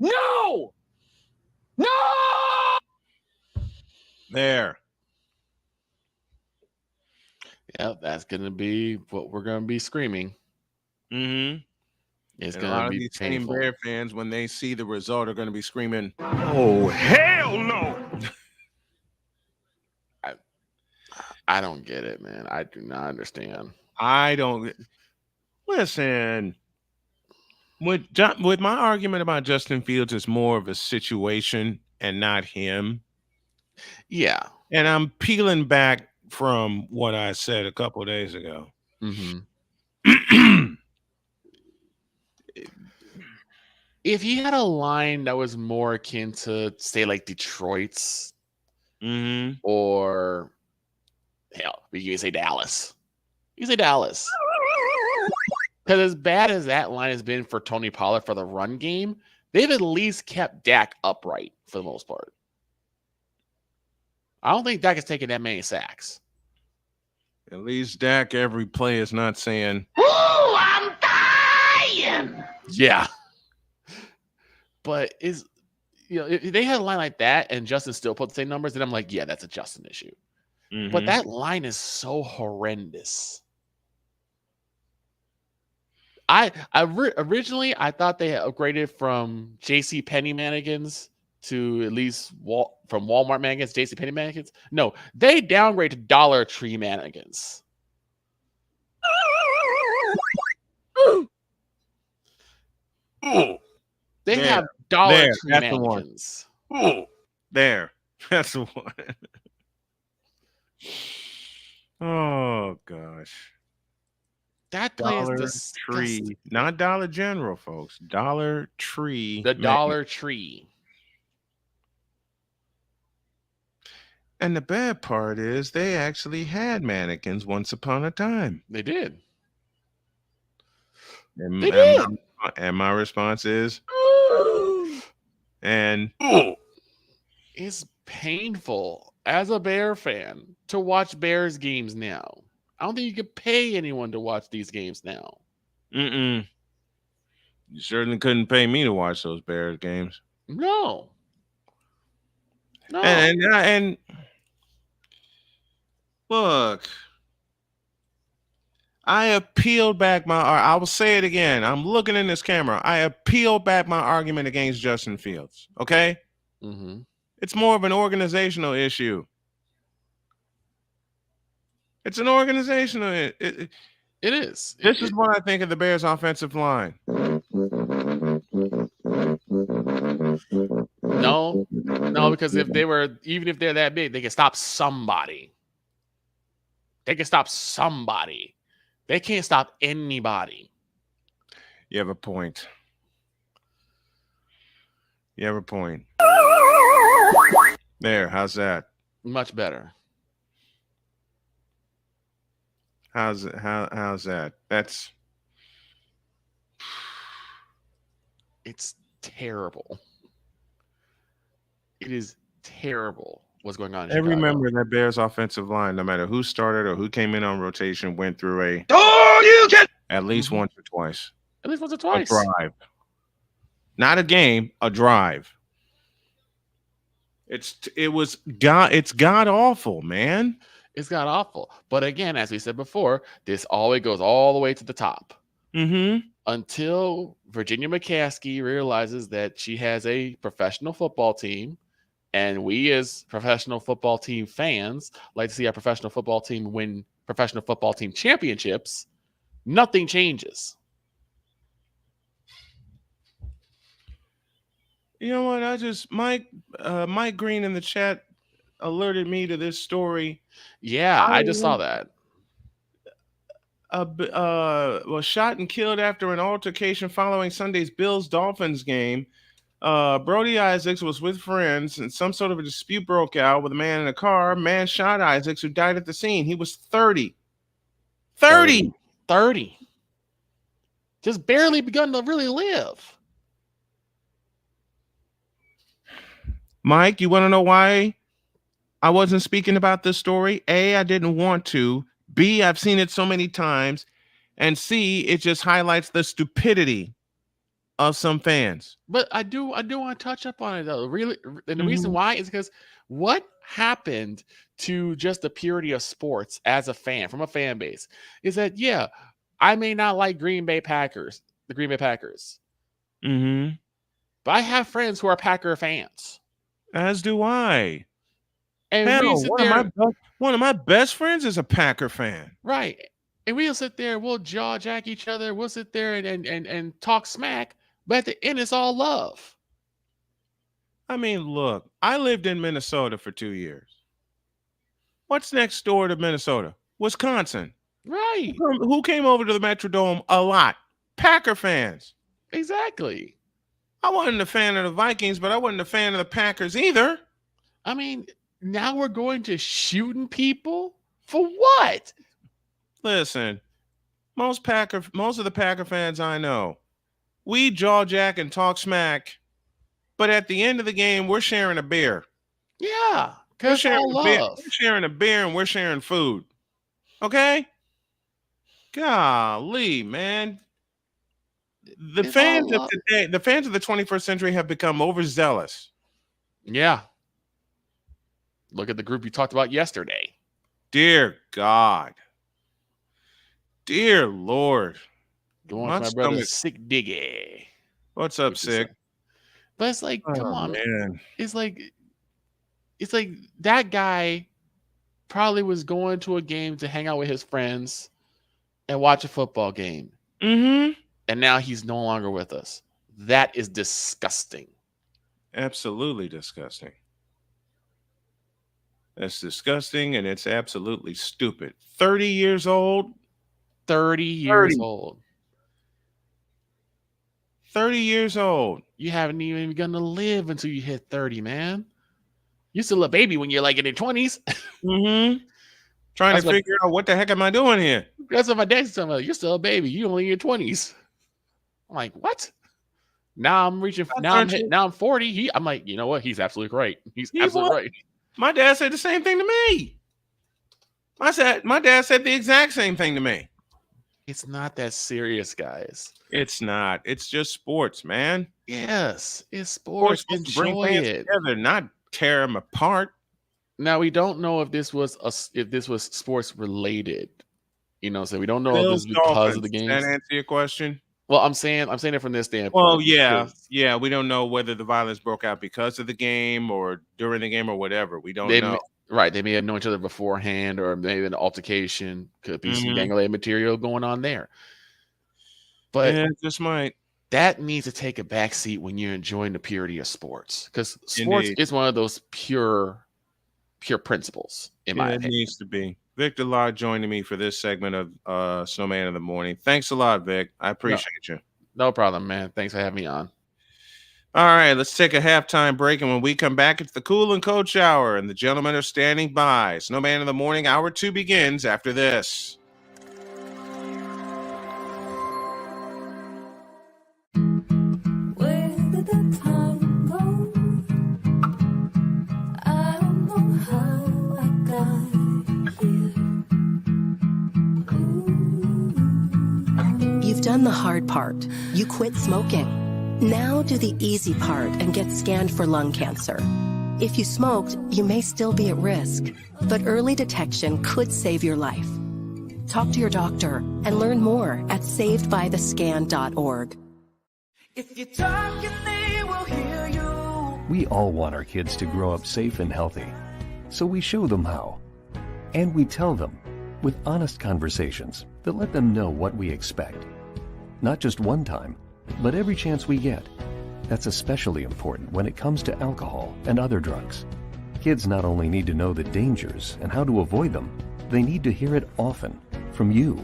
No! No! There. Yeah, that's gonna be what we're gonna be screaming. Mm-hmm. It's And a gonna lot of be these painful. same Bear fans, when they see the result, are going to be screaming, Oh, hell no! I don't get it, man. I do not understand. I don't listen. With my argument about Justin Fields is more of a situation and not him. Yeah. And I'm peeling back from what I said a couple of days ago. Mm-hmm. If he had a line that was more akin to, say, like Detroit's, or hell, you can say Dallas. You can say Dallas. Because as bad as that line has been for Tony Pollard for the run game, they've at least kept Dak upright for the most part. I don't think Dak has taken that many sacks. At least Dak every play is not saying, "Ooh, I'm dying." Yeah. But if they had a line like that and Justin still put the same numbers, then I'm like, yeah, that's a Justin issue. But that line is so horrendous. Originally I thought they had upgraded from J.C. Penney mannequins to at least from Walmart mannequins, J.C. Penney mannequins. No, they downgrade to Dollar Tree mannequins. They have Dollar Tree mannequins. There. That's the one. Oh gosh. That play Dollar is disgusting. Tree, not Dollar General, folks. Dollar Tree. The Dollar Tree. And the bad part is they actually had mannequins once upon a time. They did. And my response is, and it's painful as a Bear fan to watch Bears games now. I don't think you could pay anyone to watch these games now. You certainly couldn't pay me to watch those Bears games. No. And look, I appealed back I will say it again. I'm looking in this camera. I appealed back my argument against Justin Fields. Okay? It's more of an organizational issue. It's an organizational. It is. This is what I think of the Bears' offensive line. No, because even if they're that big, they can stop somebody. They can stop somebody. They can't stop anybody. You have a point. There, how's that? Much better. How's that? It's terrible. It is terrible what's going on in Every Chicago. member of that Bears offensive line, no matter who started or who came in on rotation, went through at least once or twice. At least once or twice. A drive. Not a game, a drive. It's god awful, man. It's god awful. But again, as we said before, this always goes all the way to the top. Until Virginia McCaskey realizes that she has a professional football team, and we as professional football team fans like to see our professional football team win professional football team championships, nothing changes. You know what? Mike Green in the chat alerted me to this story. Yeah, I just saw that. Was shot and killed after an altercation following Sunday's Bills-Dolphins game. Brody Isaacs was with friends, and some sort of a dispute broke out with a man in a car. Man shot Isaacs, who died at the scene. He was 30. 30. Just barely begun to really live. Mike, you want to know why I wasn't speaking about this story? A, I didn't want to. B, I've seen it so many times. And C, it just highlights the stupidity of some fans. But I do want to touch up on it though. Really, and the reason why is because what happened to just the purity of sports as a fan, from a fan base, is that I may not like the Green Bay Packers, Mm-hmm. but I have friends who are Packer fans. As do I. And hell, one of my best friends is a Packer fan. Right. And we'll sit there, we'll jaw jack each other, we'll sit there and talk smack, but at the end, it's all love. I mean, look, I lived in Minnesota for 2 years. What's next door to Minnesota? Wisconsin. Right. Who came over to the Metrodome a lot? Packer fans. Exactly. I wasn't a fan of the Vikings, but I wasn't a fan of the Packers either. I mean, now we're going to shooting people? For what? Listen, most of the Packer fans I know, we jaw jack and talk smack, but at the end of the game, we're sharing a beer. Yeah, we're sharing a beer and we're sharing food. Okay? Golly, man. The fans of today, the fans of the 21st century have become overzealous. Yeah. Look at the group you talked about yesterday. Dear God. Dear Lord. Going to my brother Sick Diggy. What's up, Sick? But it's like, come on, man. It's like that guy probably was going to a game to hang out with his friends and watch a football game. Mm-hmm. And now he's no longer with us. That is disgusting. Absolutely disgusting. That's disgusting, and it's absolutely stupid. 30 years old? 30 years old. 30 years old. You haven't even begun to live until you hit 30, man. You're still a baby when you're like in your 20s. Mm-hmm. Trying to figure out what the heck am I doing here? That's what my dad's telling me. You're still a baby. You only in your 20s. I'm like, what? Now I'm reaching. Now I'm 40. I'm like, you know what? He's absolutely right. He's absolutely right. My dad said the same thing to me. My dad said the exact same thing to me. It's not that serious, guys. It's not. It's just sports, man. Yes, it's sports. Enjoy it together, not tear them apart. Now we don't know if this was sports related. You know, so we don't know if this is because of the games. Does that answer your question? Well, I'm saying it from this standpoint. Well, yeah. We don't know whether the violence broke out because of the game or during the game or whatever. We don't know. They may have known each other beforehand, or maybe an altercation. Could be some gang-related material going on there. But it just might. That needs to take a back seat when you're enjoying the purity of sports, because sports is one of those pure principles. In my opinion, it needs to be. Victor Law joining me for this segment of Snowman in the Morning. Thanks a lot, Vic. I appreciate you. No problem, man. Thanks for having me on. All right, let's take a halftime break, and when we come back, it's the Cool and Coach Hour, and the gentlemen are standing by. Snowman in the Morning, Hour 2 begins after this. Where did the time go? I don't know how I got here. You've done the hard part. You quit smoking. Now do the easy part and get scanned for lung cancer. If you smoked, you may still be at risk, but early detection could save your life. Talk to your doctor and learn more at savedbythescan.org. If you're talking, they will hear you. We all want our kids to grow up safe and healthy, so we show them how. And we tell them with honest conversations that let them know what we expect. Not just one time, but every chance we get. That's especially important when it comes to alcohol and other drugs. Kids not only need to know the dangers and how to avoid them, they need to hear it often from you.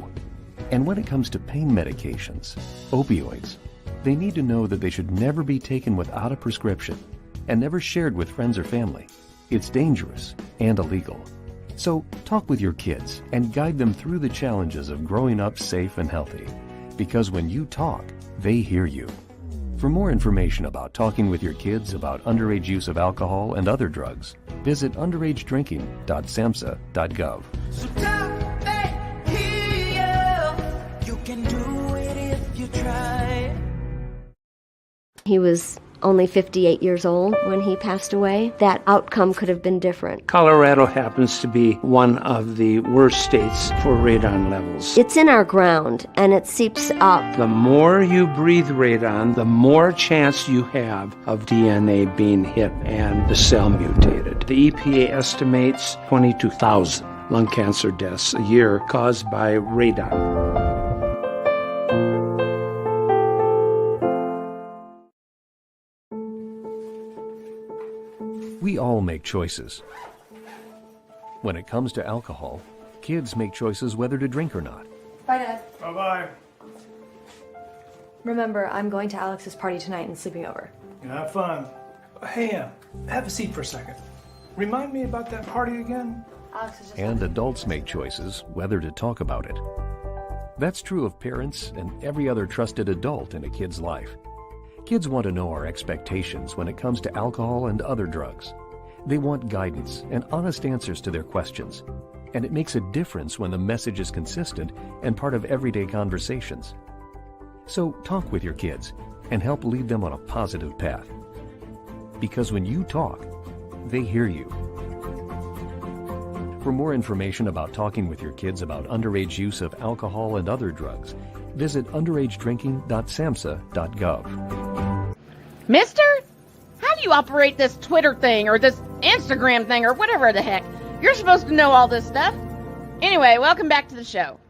And when it comes to pain medications, opioids, they need to know that they should never be taken without a prescription and never shared with friends or family. It's dangerous and illegal. So talk with your kids and guide them through the challenges of growing up safe and healthy. Because when you talk, they hear you. For more information about talking with your kids about underage use of alcohol and other drugs, visit underagedrinking.samhsa.gov. So talk back here. You can do it if you try. He was only 58 years old when he passed away. That outcome could have been different. Colorado happens to be one of the worst states for radon levels. It's in our ground, and it seeps up. The more you breathe radon, the more chance you have of DNA being hit and the cell mutated. The EPA estimates 22,000 lung cancer deaths a year caused by radon. We all make choices. When it comes to alcohol, kids make choices whether to drink or not. Bye, Dad. Bye-bye. Remember, I'm going to Alex's party tonight and sleeping over. Have fun. Hey, have a seat for a second. Remind me about that party again? Alex is just... And adults make choices whether to talk about it. That's true of parents and every other trusted adult in a kid's life. Kids want to know our expectations when it comes to alcohol and other drugs. They want guidance and honest answers to their questions. And it makes a difference when the message is consistent and part of everyday conversations. So talk with your kids and help lead them on a positive path. Because when you talk, they hear you. For more information about talking with your kids about underage use of alcohol and other drugs, visit underagedrinking.samhsa.gov. Mister? How do you operate this Twitter thing or this Instagram thing or whatever the heck? You're supposed to know all this stuff. Anyway, welcome back to the show.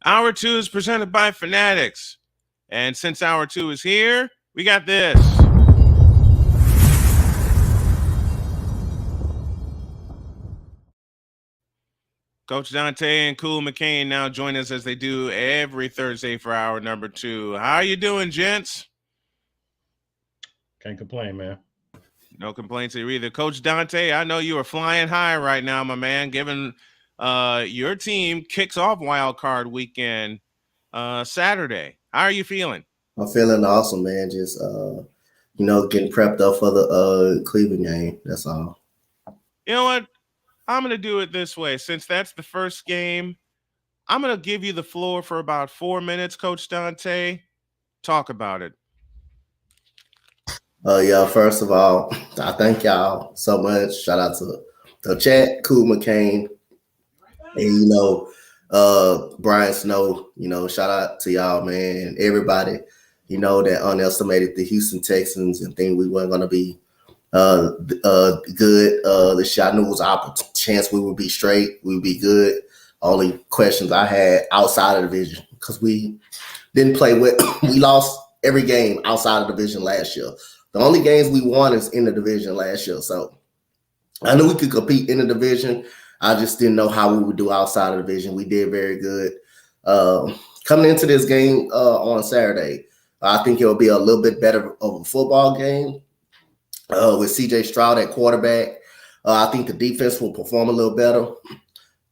Hour 2 is presented by Fanatics. And since Hour 2 is here, we got this. Coach Donte and Cool McCain now join us as they do every Thursday for hour number 2. How you doing, gents? Can't complain, man. No complaints here either. Coach Donte, I know you are flying high right now, my man, given your team kicks off Wild Card Weekend Saturday. How are you feeling? I'm feeling awesome, man. Just, getting prepped up for the Cleveland game. That's all. You know what? I'm going to do it this way. Since that's the first game, I'm going to give you the floor for about 4 minutes, Coach Donte. Talk about it. First of all, I thank y'all so much. Shout out to the chat, Cool McCain, and, Brian Snow. Shout out to y'all, man. Everybody, that underestimated the Houston Texans and think we weren't going to be good. This year I knew it was our chance we would be straight. We would be good. Only questions I had outside of the division, because we didn't play with. We lost every game outside of the division last year. The only games we won is in the division last year. So I knew we could compete in the division. I just didn't know how we would do outside of the division. We did very good. Coming into this game on Saturday, I think it will be a little bit better of a football game. With CJ Stroud at quarterback, I think the defense will perform a little better.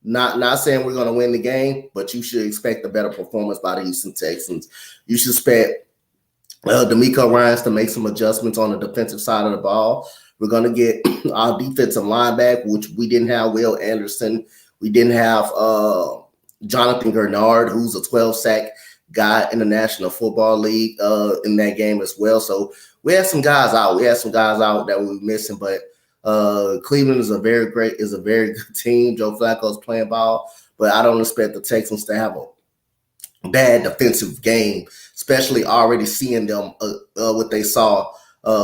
Not saying we're going to win the game, but you should expect a better performance by the Houston Texans. You should expect D'Amico Ryans to make some adjustments on the defensive side of the ball. We're going to get our defensive line back, which we didn't have Will Anderson. We didn't have Jonathan Gernard, who's a 12-sack guy in the National Football League in that game as well. So we had some guys out. That we were missing, but Cleveland is a very good team. Joe Flacco's playing ball, but I don't expect the Texans to have a bad defensive game, especially already seeing them what they saw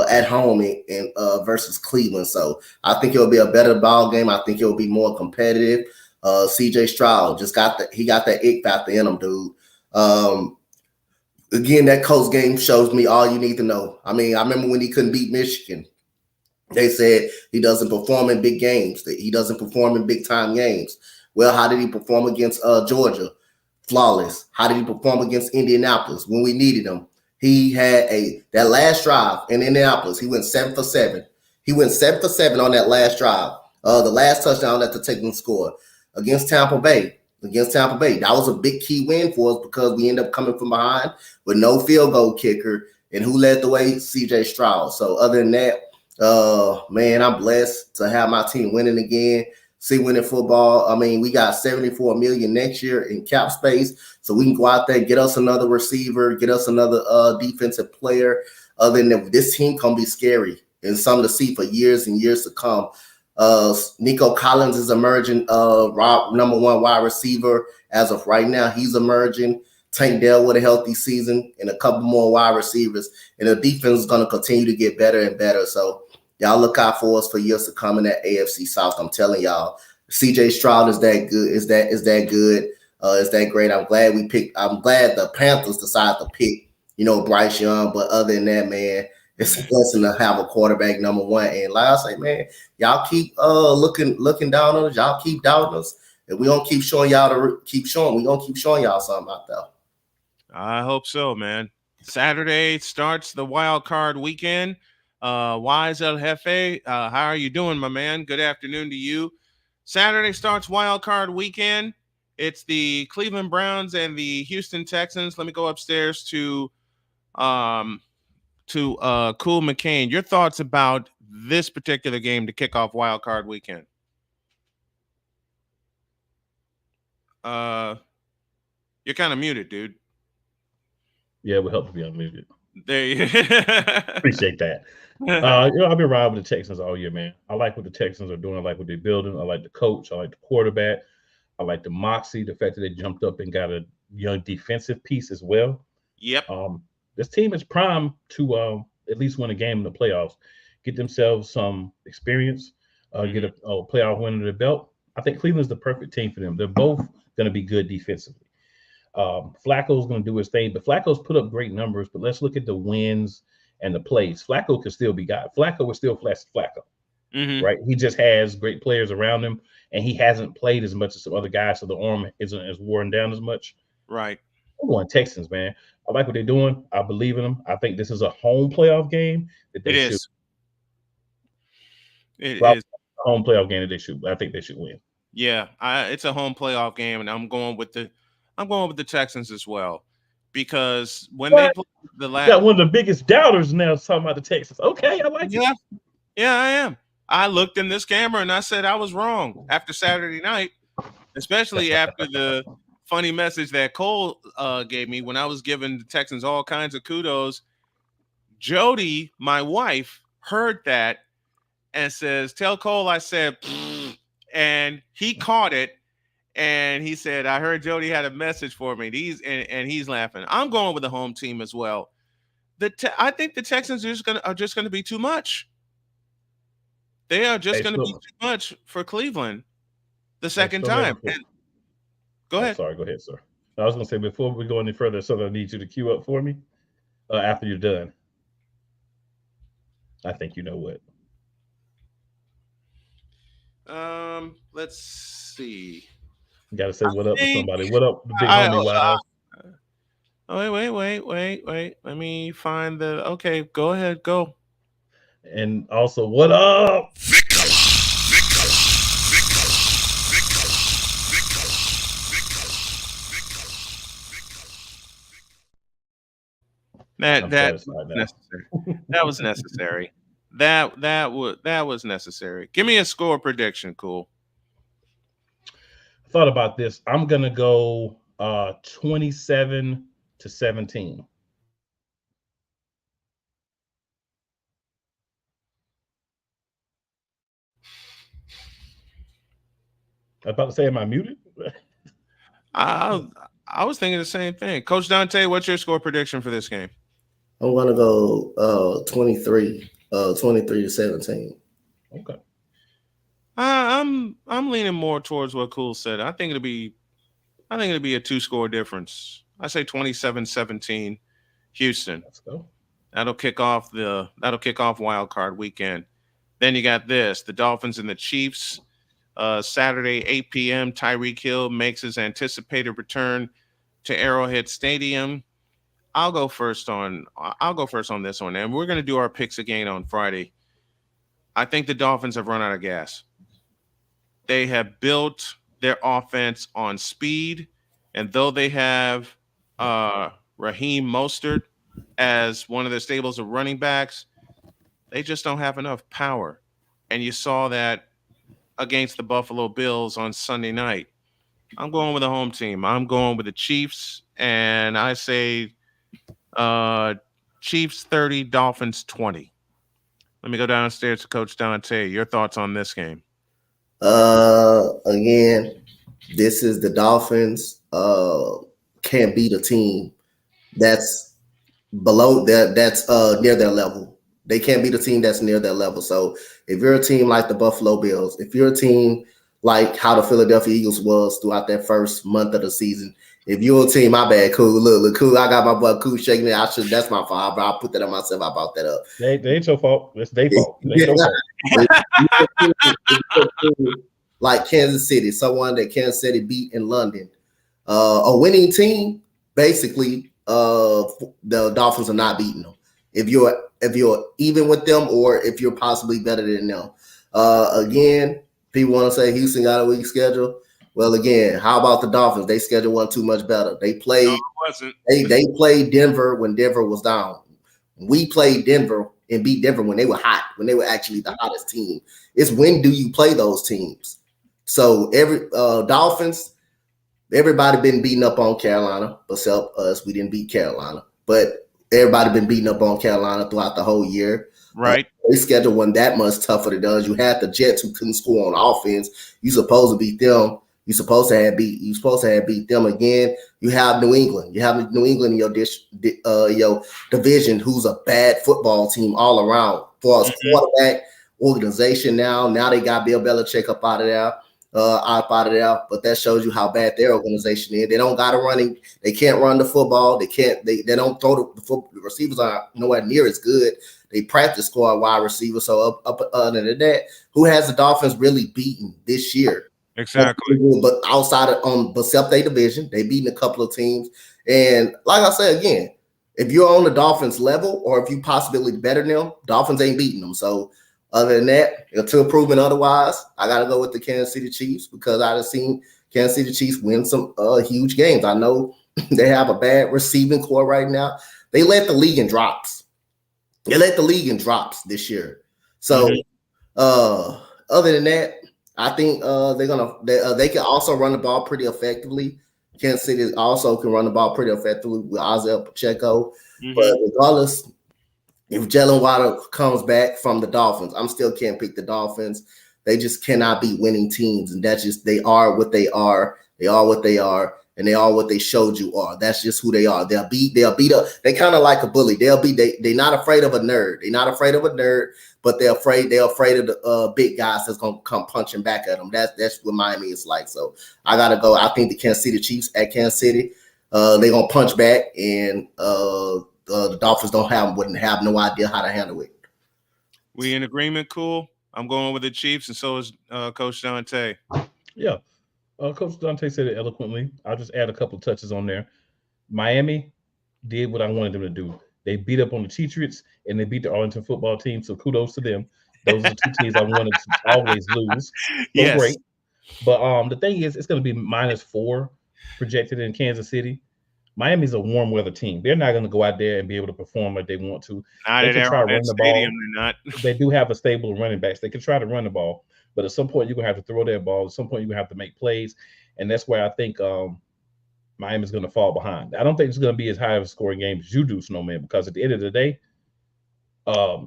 at home in versus Cleveland. So I think it'll be a better ball game. I think it'll be more competitive. CJ Stroud got that it factor in him, dude. Again, that Colts game shows me all you need to know. I mean, I remember when he couldn't beat Michigan. They said he doesn't perform in big games, that he doesn't perform in big-time games. Well, how did he perform against Georgia? Flawless. How did he perform against Indianapolis when we needed him? He had that last drive in Indianapolis. He went 7 for 7. He went 7 for 7 on that last drive. The last touchdown that the Texans scored against Tampa Bay. That was a big key win for us because we ended up coming from behind with no field goal kicker. And who led the way? CJ Stroud. So other than that, man, I'm blessed to have my team winning again. See winning football. I mean, we got $74 million next year in cap space, so we can go out there and get us another receiver, get us another defensive player. Other than that, this team can be scary and something to see for years and years to come. Nico Collins is emerging, number one wide receiver as of right now. He's emerging. Tank Dell with a healthy season and a couple more wide receivers, and the defense is going to continue to get better and better. So y'all look out for us for years to come in that AFC South. I'm telling y'all, CJ Stroud is that good. Is that good? Is that great? I'm glad the Panthers decided to pick, Bryce Young. But other than that, man, it's a blessing to have a quarterback number one. And like I say, man, y'all keep looking down on us. Y'all keep doubting us, and we gonna keep showing y'all we gonna keep showing y'all something out there. I hope so, man. Saturday starts the wild card weekend. Wise El Jefe, how are you doing, my man? Good afternoon to you. Saturday starts wild card weekend. It's the Cleveland Browns and the Houston Texans. Let me go upstairs to Cool McCain. Your thoughts about this particular game to kick off wild card weekend? You're kind of muted, dude. Yeah, it would help to be unmuted. There you appreciate that. I've been riding with the Texans all year, man. I like what the Texans are doing. I like what they're building. I like the coach. I like the quarterback. I like the moxie, the fact that they jumped up and got a young defensive piece as well. Yep. This team is primed to at least win a game in the playoffs, get themselves some experience, get a playoff win under the belt. I think Cleveland's the perfect team for them. They're both going to be good defensively. Flacco's going to do his thing, but Flacco's put up great numbers. But let's look at the wins and the plays. Flacco could still be got. Flacco is still Flacco, right? He just has great players around him, and he hasn't played as much as some other guys, so the arm isn't as worn down as much. Right. I'm going Texans, man. I like what they're doing. I believe in them. I think this is a home playoff game that they should. It is a home playoff game that they should. I think they should win. Yeah, it's a home playoff game, and I'm going with the Texans as well, because when they played the last, got one of the biggest doubters now talking about the Texans. Okay, I like it. Yeah, I am. I looked in this camera and I said I was wrong after Saturday night, especially after the funny message that Cole gave me when I was giving the Texans all kinds of kudos. Jody, my wife, heard that and says, "Tell Cole I said," and he caught it. And he said, "I heard Jody had a message for me." He's laughing. I'm going with the home team as well. I think the Texans are just going to be too much. They are just going to be too much for Cleveland the second time. Go ahead. Sorry, go ahead, sir. I was going to say, before we go any further, something I need you to queue up for me after you're done. I think you know what. Let's see. You gotta say what up to somebody. What up, the big homie? Wow. Wait. Let me find the. Okay, go ahead. Go. And also, what up? That was necessary. That was necessary. Give me a score prediction, Cool. I thought about this. I'm gonna go 27-17. I was about to say, am I muted? I was thinking the same thing. Coach Donte, what's your score prediction for this game? I'm gonna go 23-17. Okay. I'm leaning more towards what Cool said. I think it'll be a 2-score difference. I say 27-17 Houston. Let's go. That'll kick off wild card weekend. Then you got the Dolphins and the Chiefs. Saturday, 8 p.m. Tyreek Hill makes his anticipated return to Arrowhead Stadium. I'll go first on this one, and we're going to do our picks again on Friday. I think the Dolphins have run out of gas. They have built their offense on speed, and though they have Raheem Mostert as one of their stables of running backs, they just don't have enough power. And you saw that against the Buffalo Bills on Sunday night. I'm going with the home team. I'm going with the Chiefs, and I say Chiefs 30, Dolphins 20. Let me go downstairs to Coach Donte. Your thoughts on this game? Again, this is the Dolphins. Can't beat a team that's below that's near their level. They can't beat a team that's near their level. So if you're a team like the Buffalo Bills, if you're a team like how the Philadelphia Eagles was throughout that first month of the season, if you're a team, my bad, Cool. Look, Cool. I got my boy Cool shaking it. That's my fault, bro. I put that on myself. I brought that up. They ain't your fault. It's their fault. It ain't your fault. Like Kansas City, someone that Kansas City beat in London, a winning team. Basically, the Dolphins are not beating them. If you're even with them, or if you're possibly better than them. Again, people want to say Houston got a weak schedule. Well, again, how about the Dolphins? They schedule wasn't too much better. They played. They played Denver when Denver was down. We played Denver and beat Denver when they were hot, when they were actually the hottest team. It's when do you play those teams? So every Dolphins, everybody been beating up on Carolina, except us. We didn't beat Carolina, but everybody been beating up on Carolina throughout the whole year. Right. Their schedule wasn't that much tougher than us. You had the Jets who couldn't score on offense. You supposed to beat them. You supposed to have beat them again. You have New England. You have New England in your division, who's a bad football team all around. For us, quarterback organization now they got Bill Belichick up out of there. But that shows you how bad their organization is. They don't got a running. They can't run the football. They can't. They don't throw the football. The receivers are nowhere near as good. They practice squad wide receivers. So up other than that, who has the Dolphins really beaten this year? Exactly. But outside of except their division, they beaten a couple of teams. And like I said again, if you're on the Dolphins level, or if you possibly better than them, Dolphins ain't beating them. So other than that, until proven otherwise, I got to go with the Kansas City Chiefs, because I've seen Kansas City Chiefs win some huge games. I know they have a bad receiving core right now. They led the league in drops. This year. So other than that, I think they can also run the ball pretty effectively. Kansas City also can run the ball pretty effectively with Isaiah Pacheco. But regardless, if Jalen Waddle comes back from the Dolphins, I'm still can't pick the Dolphins. They just cannot beat winning teams, and that's just they are what they are. They are what they are, and they are what they showed you are. That's just who they are. They'll beat up. They kind of like a bully. They're not afraid of a nerd. They're not afraid of a nerd, but they're afraid of the big guys that's gonna come punching back at them. That's what Miami is like. So I gotta go. I think the Kansas City Chiefs at Kansas City, they're gonna punch back, and the Dolphins wouldn't have no idea how to handle it. We in agreement, Cool? I'm going with the Chiefs, and so is Coach Donte. Yeah. Coach Donte said it eloquently. I'll just add a couple of touches on there. Miami did what I wanted them to do. They beat up on the Patriots, and they beat the Arlington football team, so kudos to them. Those are the two teams I wanted to always lose. So yes. Great. But the thing is, it's going to be -4 projected in Kansas City. Miami's a warm weather team. They're not going to go out there and be able to perform like they want to. Not they at can try to run Arrowhead the Stadium, ball. they're not. They do have a stable of running backs. They can try to run the ball, but at some point you're going to have to throw that ball. At some point you're going to have to make plays, and that's where I think Miami's going to fall behind. I don't think it's going to be as high of a scoring game as you do, Snowman, because at the end of the day,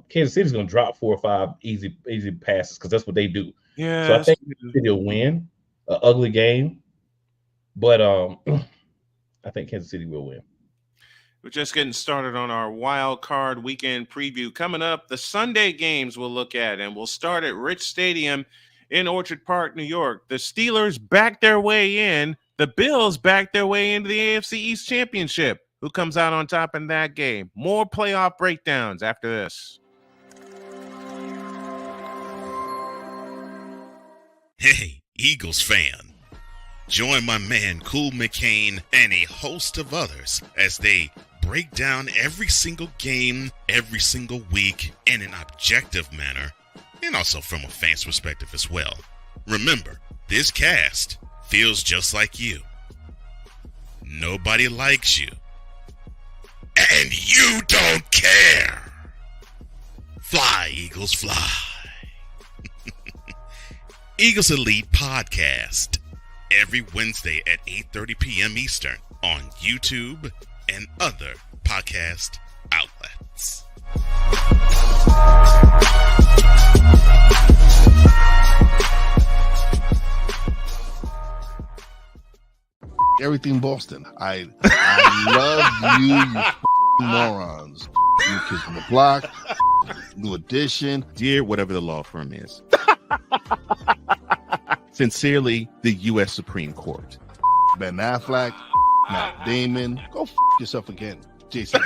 Kansas City's going to drop 4 or 5 easy passes because that's what they do. Yeah. So I think they'll win an ugly game, but I think Kansas City will win. We're just getting started on our wild card weekend preview. Coming up, the Sunday games we'll look at, and we'll start at Rich Stadium in Orchard Park, New York. The Steelers back their way in. The Bills back their way into the AFC East Championship. Who comes out on top in that game? More playoff breakdowns after this. Hey, Eagles fan. Join my man Cool McCain and a host of others as they break down every single game, every single week in an objective manner, and also from a fan's perspective as well. Remember, this cast feels just like you. Nobody likes you. And you don't care. Fly, Eagles, fly. Eagles Elite Podcast. Every Wednesday at 8:30 p.m. Eastern on YouTube and other podcast outlets. Everything Boston. I love you morons. New Kids on the Block, New Edition. Dear whatever the law firm is. Sincerely, the U.S. Supreme Court. Ben Affleck, Matt Damon. Go yourself again, Jason.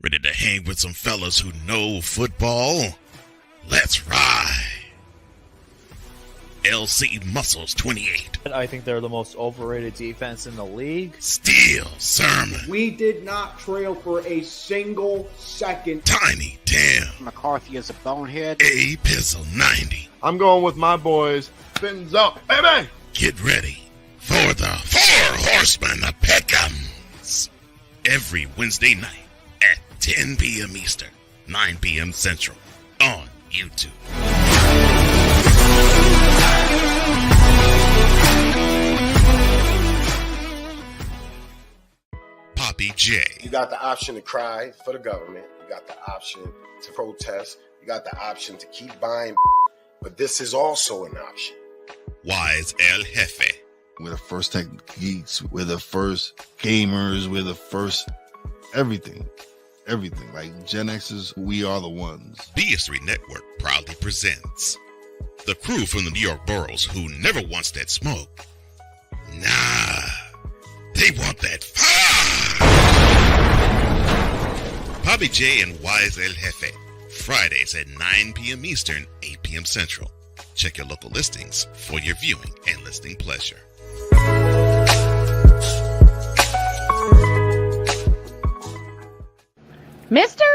Ready to hang with some fellas who know football? Let's ride. LC Muscles 28. I think they're the most overrated defense in the league. Steel Sermon. We did not trail for a single second. Tiny Tim. McCarthy is a bonehead. A Pizzle 90. I'm going with my boys. Fins up, baby. Get ready for the Four Horsemen of Pick'ems. Every Wednesday night at 10 p.m. Eastern, 9 p.m. Central on YouTube. Poppy J. You got the option to cry for the government. You got the option to protest. You got the option to keep buying. But this is also an option. Wise El Jefe. We're the first tech geeks. We're the first gamers. We're the first everything. Everything. Like Gen X's, we are the ones. BS3 Network proudly presents the crew from the New York boroughs who never wants that smoke. Nah, they want that fire. Poppy J and Wise El Jefe. Fridays at 9 p.m. Eastern, 8 p.m. Central. Check your local listings for your viewing and listening pleasure. Mister,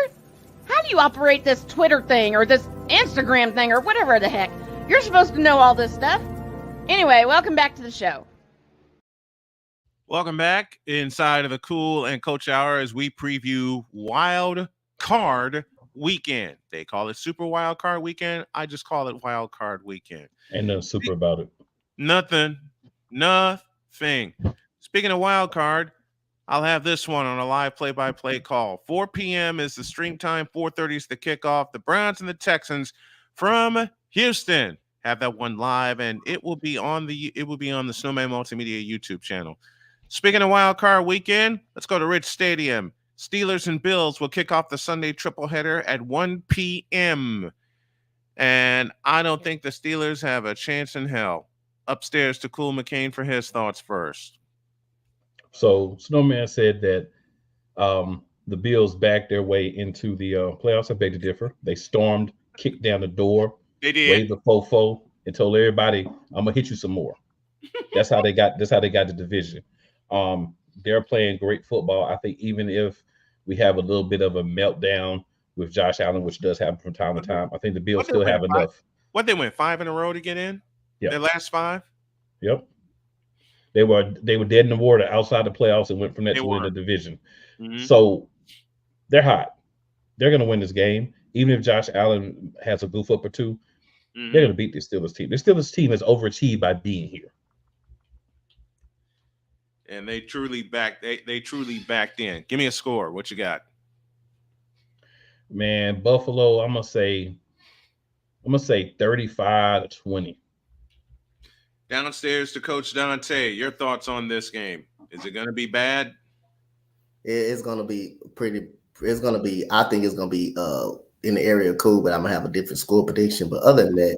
how do you operate this Twitter thing or this Instagram thing or whatever the heck? You're supposed to know all this stuff. Anyway, welcome back to the show. Welcome back inside of the Cool and Coach Hour as we preview Wild Card Weekend. They call it Super Wild Card Weekend. I just call it Wild Card Weekend. Ain't nothing super about it. Nothing. Speaking of Wild Card, I'll have this one on a live play-by-play call. 4 p.m. is the stream time. 4:30 is the kickoff. The Browns and the Texans from Houston have that one live, and it will be on the Snowman Multimedia YouTube channel. Speaking of Wild Card Weekend, let's go to Rich Stadium. Steelers and Bills will kick off the Sunday tripleheader at 1 p.m. And I don't think the Steelers have a chance in hell. Upstairs to Cool McCain for his thoughts first. So Snowman said that the Bills backed their way into the playoffs. I beg to differ. They stormed, kicked down the door, they did, waved the fofo, and told everybody, "I'm gonna hit you some more." That's how they got. That's how they got the division. They're playing great football. I think even if we have a little bit of a meltdown with Josh Allen, which does happen from time to time, I think the Bills still have enough. What, they went 5 in a row to get in? Yep. Their last 5? Yep. They were dead in the water outside the playoffs and went from that to win the division. Mm-hmm. So they're hot. They're going to win this game. Even if Josh Allen has a goof up or two, they're going to beat the Steelers team. The Steelers team has overachieved by being here. And they truly backed in. Give me a score. What you got? Man, Buffalo, I'm gonna say 35-20. Downstairs to Coach Donte. Your thoughts on this game? Is it going to be bad? It's going to be pretty. It's going to be. I think it's going to be in the area of cool, but I'm gonna have a different score prediction. But other than that,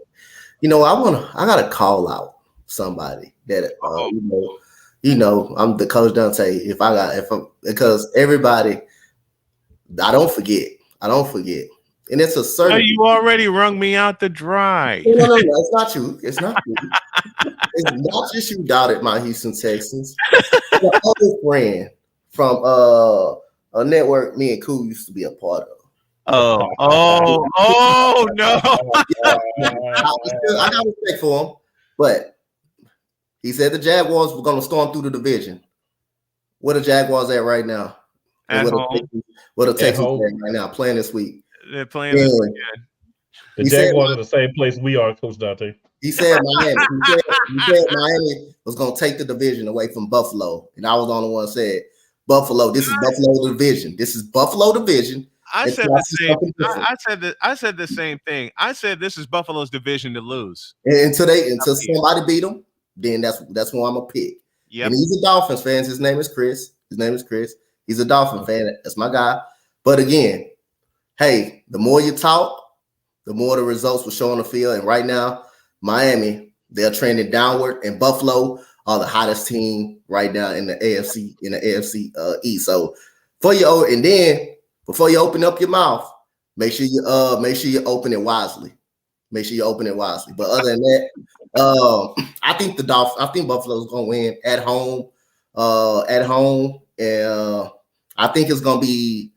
I got to call out somebody that I'm the Coach Donte. Because everybody I don't forget. And it's a Oh, certain. you already wrung me out to dry. No, it's not you. It's not you. It's not just you doubted my Houston Texans. The other friend from a network me and Cool used to be a part of. Oh no! I got respect for him, but he said the Jaguars were going to storm through the division. Where the Jaguars at right now? At home. Where the Texans at right now? Playing this week. They're playing this weekend. The Jaguars are the same place we are, Coach Donte. He said Miami. He said Miami was going to take the division away from Buffalo, and I was the only one that said Buffalo. This is Buffalo division. This is Buffalo division. I said the same. I said the same thing. I said this is Buffalo's division to lose. And until somebody beat them, then that's who I'm gonna pick. Yep. And he's a Dolphins fan. His name is Chris. He's a Dolphin fan. That's my guy. But again, hey, the more you talk, the more the results will show on the field. And right now, Miami, they're trending downward, and Buffalo are the hottest team right now in the AFC East. So and then before you open up your mouth, make sure you open it wisely. But other than that, I think Buffalo's gonna win at home. And I think it's gonna be.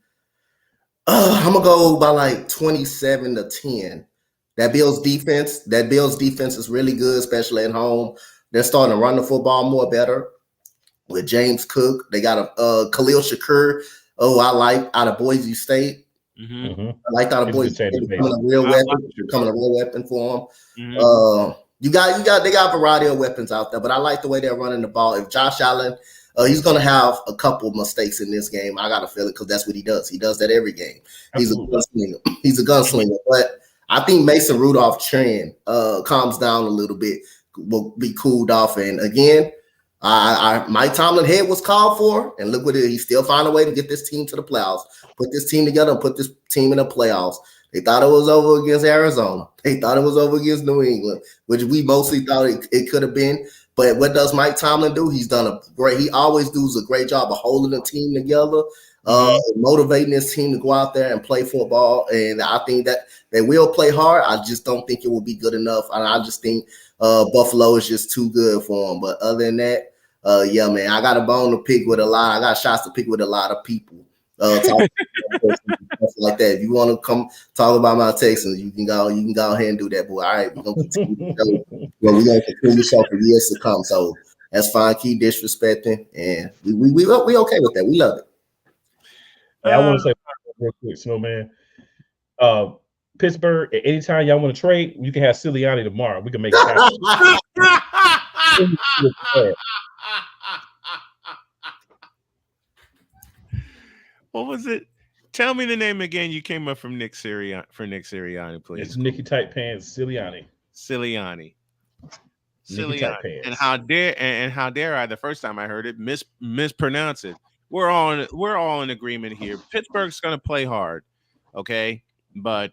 I'm gonna go by like 27-10. That Bills defense is really good, especially at home. They're starting to run the football more better with James Cook. They got a Khalil Shakur. Oh, I like out of Boise State. Mm-hmm. I like out of Boise State becoming a real weapon for them. Mm-hmm. They got a variety of weapons out there, but I like the way they're running the ball. If Josh Allen, he's going to have a couple mistakes in this game. I got to feel it because that's what he does. He does that every game. He's a gunslinger. But I think Mason Rudolph's trend calms down a little bit, will be cooled off. And again, Mike Tomlin head was called for, and look what it is. He still found a way to get this team to the playoffs, put this team together, and put this team in the playoffs. They thought it was over against Arizona. They thought it was over against New England, which we mostly thought it could have been. But what does Mike Tomlin do? He always does a great job of holding the team together, motivating his team to go out there and play football. And I think that they will play hard. I just don't think it will be good enough. And I just think Buffalo is just too good for them. But other than that, yeah, man, I got a bone to pick with a lot. I got shots to pick with a lot of people. Like that. If you want to come talk about my Texans, you can go ahead and do that, boy. All right, we're gonna continue the show. We're gonna continue the show for years to come. So that's fine. Keep disrespecting, and we okay with that. We love it. Hey, I want to say real quick, Snowman. Pittsburgh, at any time y'all want to trade, you can have Sirianni tomorrow. We can make it happen. What was it? Tell me the name again. You came up from Nick Sirianni, please. It's Nicky Tight Pants Sirianni. And how dare I? The first time I heard it, mispronounce it. We're all in agreement here. Pittsburgh's going to play hard, okay, but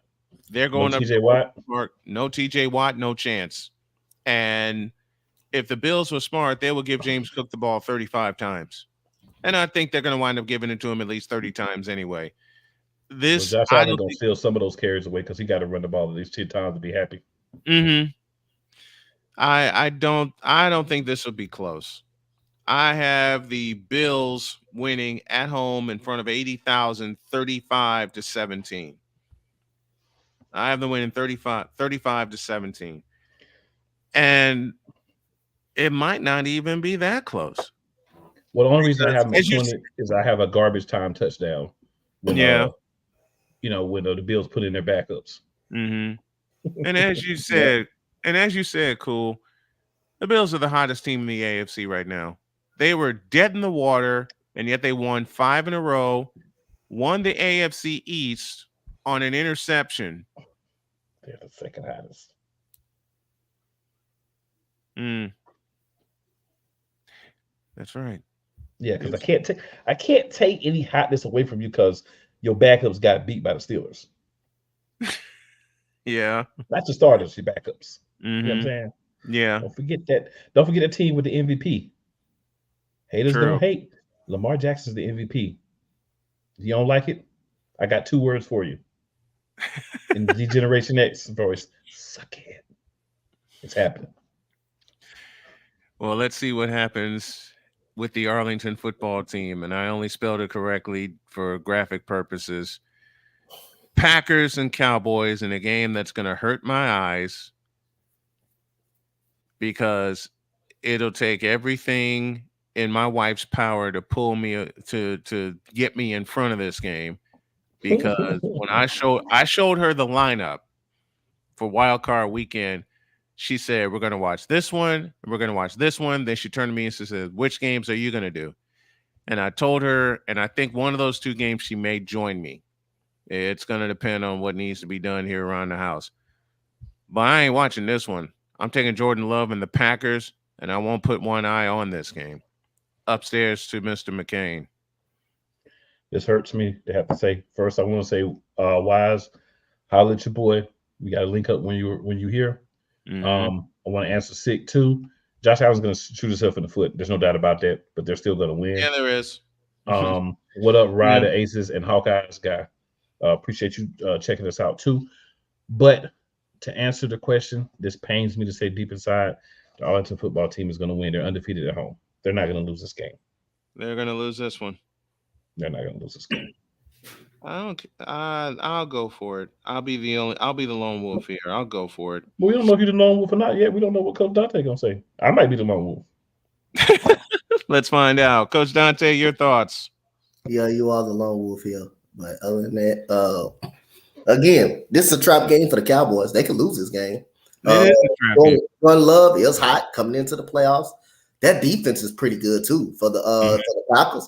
they're going up. TJ Watt. No TJ Watt, no chance. And if the Bills were smart, they would give James Cook the ball 35 times. And I think they're going to wind up giving it to him at least 30 times anyway. Josh Allen going to steal some of those carries away because he got to run the ball at least 10 times to be happy. Mm-hmm. I don't think this will be close. I have the Bills winning at home in front of 80,000, 35-17. I have them winning 35-17. And it might not even be that close. Well, the only reason I have them 20 is I have a garbage time touchdown. When, when the Bills put in their backups. Mm-hmm. And as you said, Cool, the Bills are the hottest team in the AFC right now. They were dead in the water, and yet they won 5 in a row, won the AFC East on an interception. They're the second hottest. That's right. Yeah, because I can't take any hotness away from you because your backups got beat by the Steelers. Yeah. Not your starters, your backups. Mm-hmm. You know what I'm saying? Yeah. Don't forget that. Don't forget the team with the MVP. Haters don't hate. Lamar Jackson's the MVP. You don't like it? I got 2 words for you. In D-Generation X voice, suck it. It's happening. Well, let's see what happens with the Arlington football team. And I only spelled it correctly for graphic purposes. Packers and Cowboys in a game that's going to hurt my eyes because it'll take everything in my wife's power to pull me to get me in front of this game. Because when I showed her the lineup for Wild Card Weekend, she said, we're going to watch this one, and we're going to watch this one. Then she turned to me and she said, which games are you going to do? And I told her, and I think one of those 2 games she may join me. It's going to depend on what needs to be done here around the house. But I ain't watching this one. I'm taking Jordan Love and the Packers, and I won't put one eye on this game. Upstairs to Mr. McCain. This hurts me to have to say. First, I want to say, Wise, holler at your boy. We got to link up when you here. I want to answer sick too. Josh Allen's going to shoot himself in the foot. There's no doubt about that, but they're still going to win. Yeah, there is. What up, Ryder, Aces, and Hawkeyes guy? Appreciate you checking us out too. But to answer the question, this pains me to say deep inside, the Arlington football team is going to win. They're undefeated at home. They're not going to lose this game. They're going to lose this one. They're not going to lose this game. I'll go for it. I'll be the lone wolf here. I'll go for it. Well, we don't know if you're the lone wolf or not yet. We don't know what Coach Donte gonna say. I might be the lone wolf. Let's find out. Coach Donte, your thoughts. Yeah, you are the lone wolf here. But other than that, again, this is a trap game for the Cowboys. They could lose this game. It is a trap game. Run Love is hot coming into the playoffs. That defense is pretty good too for the Packers.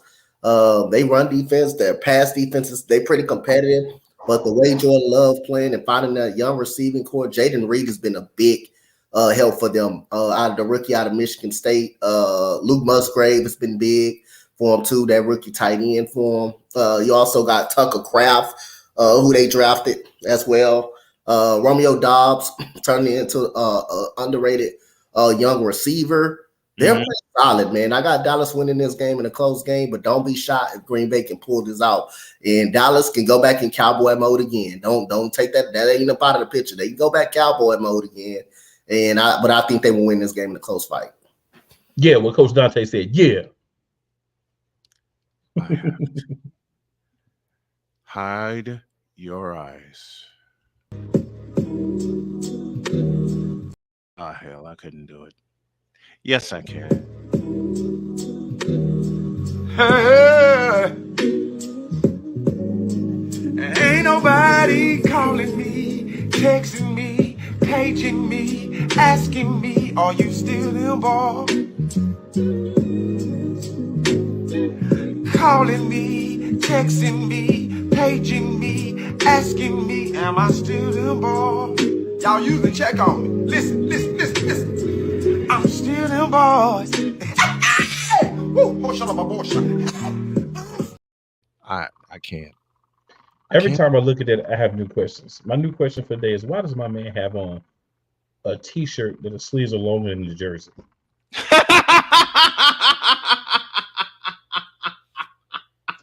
They run defense, their pass defenses, they're pretty competitive. But the way Jordan Love playing and finding that young receiving core, Jaden Reed has been a big help for them. Out of the rookie out of Michigan State, Luke Musgrave has been big for him too. That rookie tight end for him. You also got Tucker Kraft, who they drafted as well. Romeo Dobbs turning into underrated young receiver. They're pretty solid, man. I got Dallas winning this game in a close game, but don't be shot if Green Bay can pull this out. And Dallas can go back in cowboy mode again. Don't take that. That ain't a part of the picture. They can go back cowboy mode again. But I think they will win this game in a close fight. Yeah, what Coach Donte said. Yeah. Hide your eyes. Ah, hell, I couldn't do it. Yes, I can. Ain't nobody calling me, texting me, paging me, asking me, are you still involved? Calling me, texting me, paging me, asking me, am I still involved? Y'all usually check on me. Listen. I'm still involved. I can't. Every time I look at that, I have new questions. My new question for the day is, why does my man have on a T-shirt that the sleeves are longer than the jersey?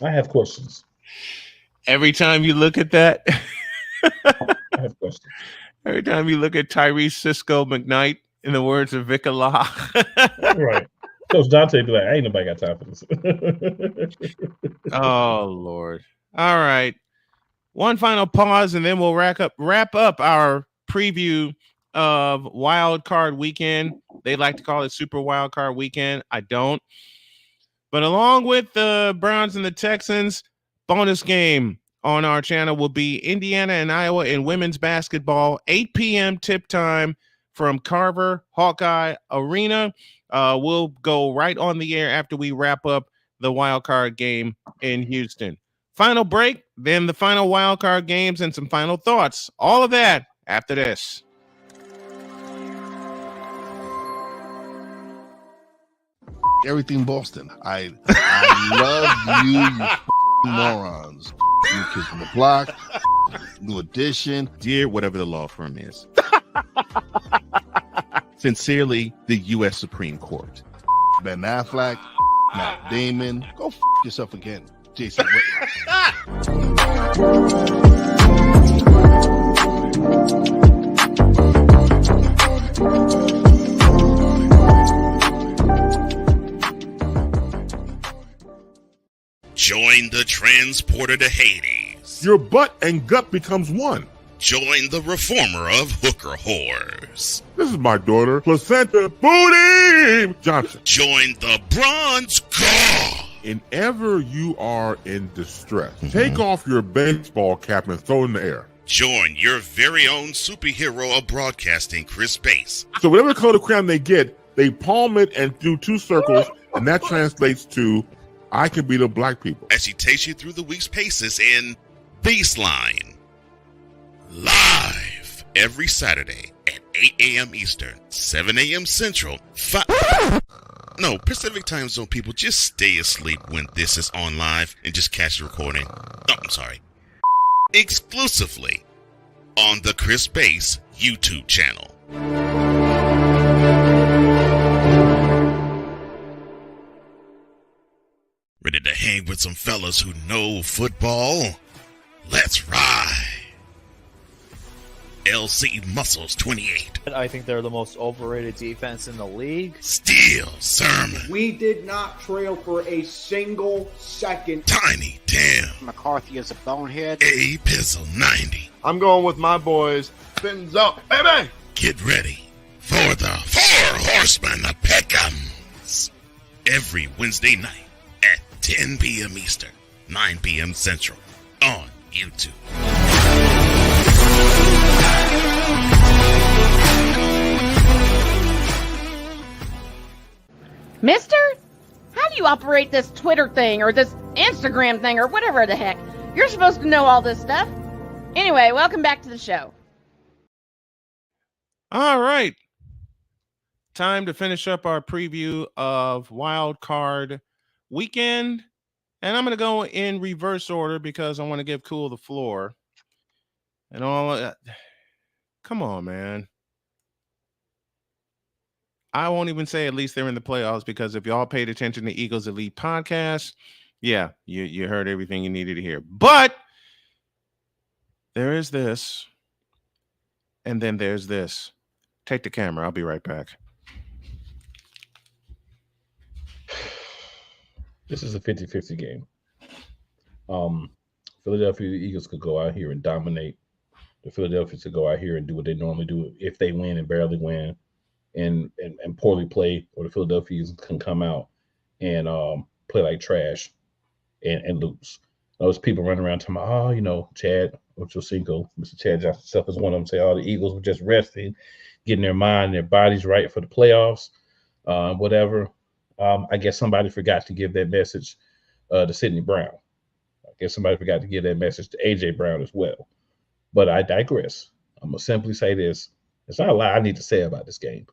I have questions. Every time you look at that, I have questions. Every time you look at Tyrese Cisco McKnight, in the words of Vic Allah. Right. Coach Donte be like, ain't nobody got time for this. Oh, Lord. All right. One final pause, and then we'll wrap up our preview of Wild Card Weekend. They like to call it Super Wild Card Weekend. I don't. But along with the Browns and the Texans, bonus game on our channel will be Indiana and Iowa in women's basketball, 8 p.m. tip time from Carver Hawkeye Arena. We'll go right on the air after we wrap up the wild card game in Houston. Final break, then the final wild card games and some final thoughts. All of that after this. Everything Boston. I love you morons. You kids from the block, new edition. Dear whatever the law firm is. Sincerely, the U.S. Supreme Court. Ben Affleck, Matt Damon. Go yourself again, Jason Whitlock. Join the transporter to Hades. Your butt and gut becomes one. Join the reformer of hooker whores. This is my daughter, Placenta Booty Johnson. Join the bronze car. And ever you are in distress, take off your baseball cap and throw it in the air. Join your very own superhero of broadcasting, Chris Bass. So whatever color crown they get, they palm it and do 2 circles, and that translates to, I can beat up black people. As she takes you through the week's paces in Baseline. Live every Saturday at 8 a.m. Eastern, 7 a.m. Central, Pacific time zone people, just stay asleep when this is on live and just catch the recording. Oh, I'm sorry. Exclusively on the Chris Bass YouTube channel. Ready to hang with some fellas who know football? Let's ride. LC Muscles 28. I think they're the most overrated defense in the league. Steel Sermon. We did not trail for a single second. Tiny Tim. McCarthy is a bonehead. A Pizzle 90. I'm going with my boys. Fins up, baby. Get ready for the 4 Horsemen of Pick'ems. Every Wednesday night at 10 p.m. Eastern, 9 p.m. Central on YouTube. Mister, how do you operate this Twitter thing or this Instagram thing or whatever the heck? You're supposed to know all this stuff. Anyway, welcome back to the show. All right. Time to finish up our preview of Wild Card Weekend. And I'm going to go in reverse order because I want to give Cool the floor. And all that. Come on, man. I won't even say at least they're in the playoffs, because if y'all paid attention to Eagles Elite podcast, yeah, you heard everything you needed to hear. But there is this, and then there's this. Take the camera. I'll be right back. This is a 50-50 game. Philadelphia Eagles could go out here and dominate. The Philadelphia could go out here and do what they normally do if they win and barely win. And poorly play, or the Philadelphia Eagles can come out and play like trash and lose. Those people running around talking about, Chad Ochocinco, Mr. Chad Johnson himself is one of them, say, the Eagles were just resting, getting their mind, their bodies right for the playoffs, whatever. I guess somebody forgot to give that message to Sidney Brown. I guess somebody forgot to give that message to A.J. Brown as well. But I digress. I'm going to simply say this. It's not a lot I need to say about this game.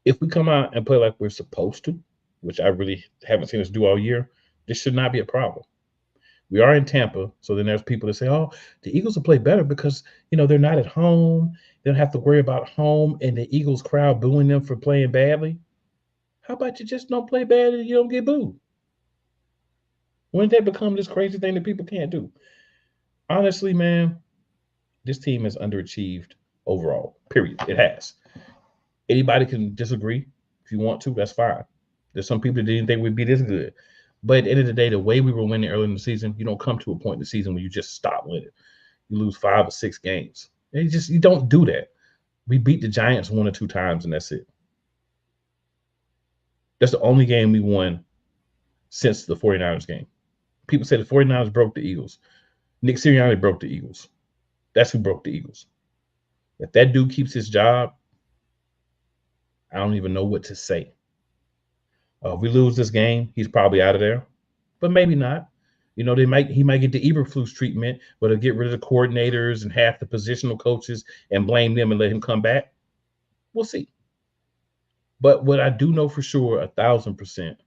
If we come out and play like we're supposed to, which I really haven't seen us do all year, this should not be a problem. We are in Tampa, so then there's people that say, the Eagles will play better because, they're not at home. They don't have to worry about home and the Eagles crowd booing them for playing badly. How about you just don't play bad and you don't get booed? When did that become this crazy thing that people can't do? Honestly, man, this team has underachieved overall, period. It has. Anybody can disagree if you want to. That's fine. There's some people that didn't think we'd be this good. But at the end of the day, the way we were winning early in the season, you don't come to a point in the season where you just stop winning. You lose 5 or 6 games. You don't do that. We beat the Giants 1 or 2 times, and that's it. That's the only game we won since the 49ers game. People say the 49ers broke the Eagles. Nick Sirianni broke the Eagles. That's who broke the Eagles. If that dude keeps his job, I don't even know what to say. If we lose this game, he's probably out of there, but maybe not. He might get the Eberflus treatment, but he'll get rid of the coordinators and half the positional coaches and blame them and let him come back. We'll see. But what I do know for sure, 1,000%,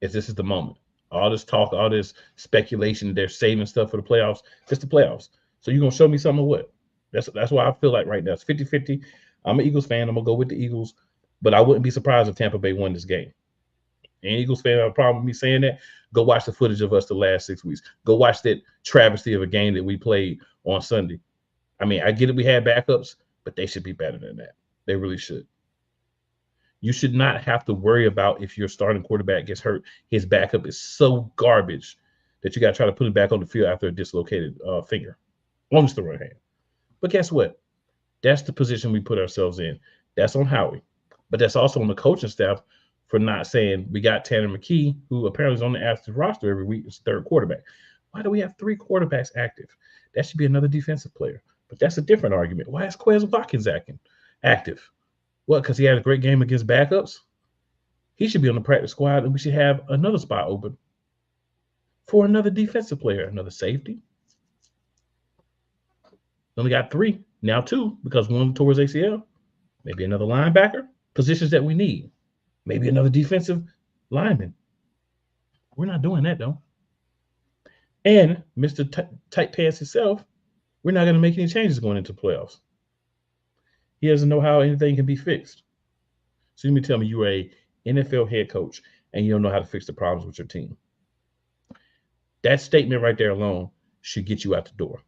is this is the moment. All this talk, all this speculation, they're saving stuff for the playoffs. It's the playoffs. So you're going to show me something or what? That's why I feel like right now it's 50-50. I'm an Eagles fan. I'm going to go with the Eagles. But I wouldn't be surprised if Tampa Bay won this game. Any Eagles fan have a problem with me saying that? Go watch the footage of us the last 6 weeks. Go watch that travesty of a game that we played on Sunday. I mean, I get it, we had backups, but they should be better than that. They really should. You should not have to worry about if your starting quarterback gets hurt. His backup is so garbage that you got to try to put him back on the field after a dislocated finger. Long as the right hand. But guess what? That's the position we put ourselves in. That's on Howie. But that's also on the coaching staff for not saying we got Tanner McKee, who apparently is on the active roster every week, is third quarterback. Why do we have 3 quarterbacks active? That should be another defensive player. But that's a different argument. Why is Quez Watkins active? What, because he had a great game against backups? He should be on the practice squad, and we should have another spot open for another defensive player, another safety. Only got 3, now 2, because one towards ACL. Maybe another linebacker, positions that we need. Maybe another defensive lineman. We're not doing that, though. And Mr. Tight Pants himself, we're not going to make any changes going into playoffs. He doesn't know how anything can be fixed. So you mean tell me you're a NFL head coach and you don't know how to fix the problems with your team? That statement right there alone should get you out the door.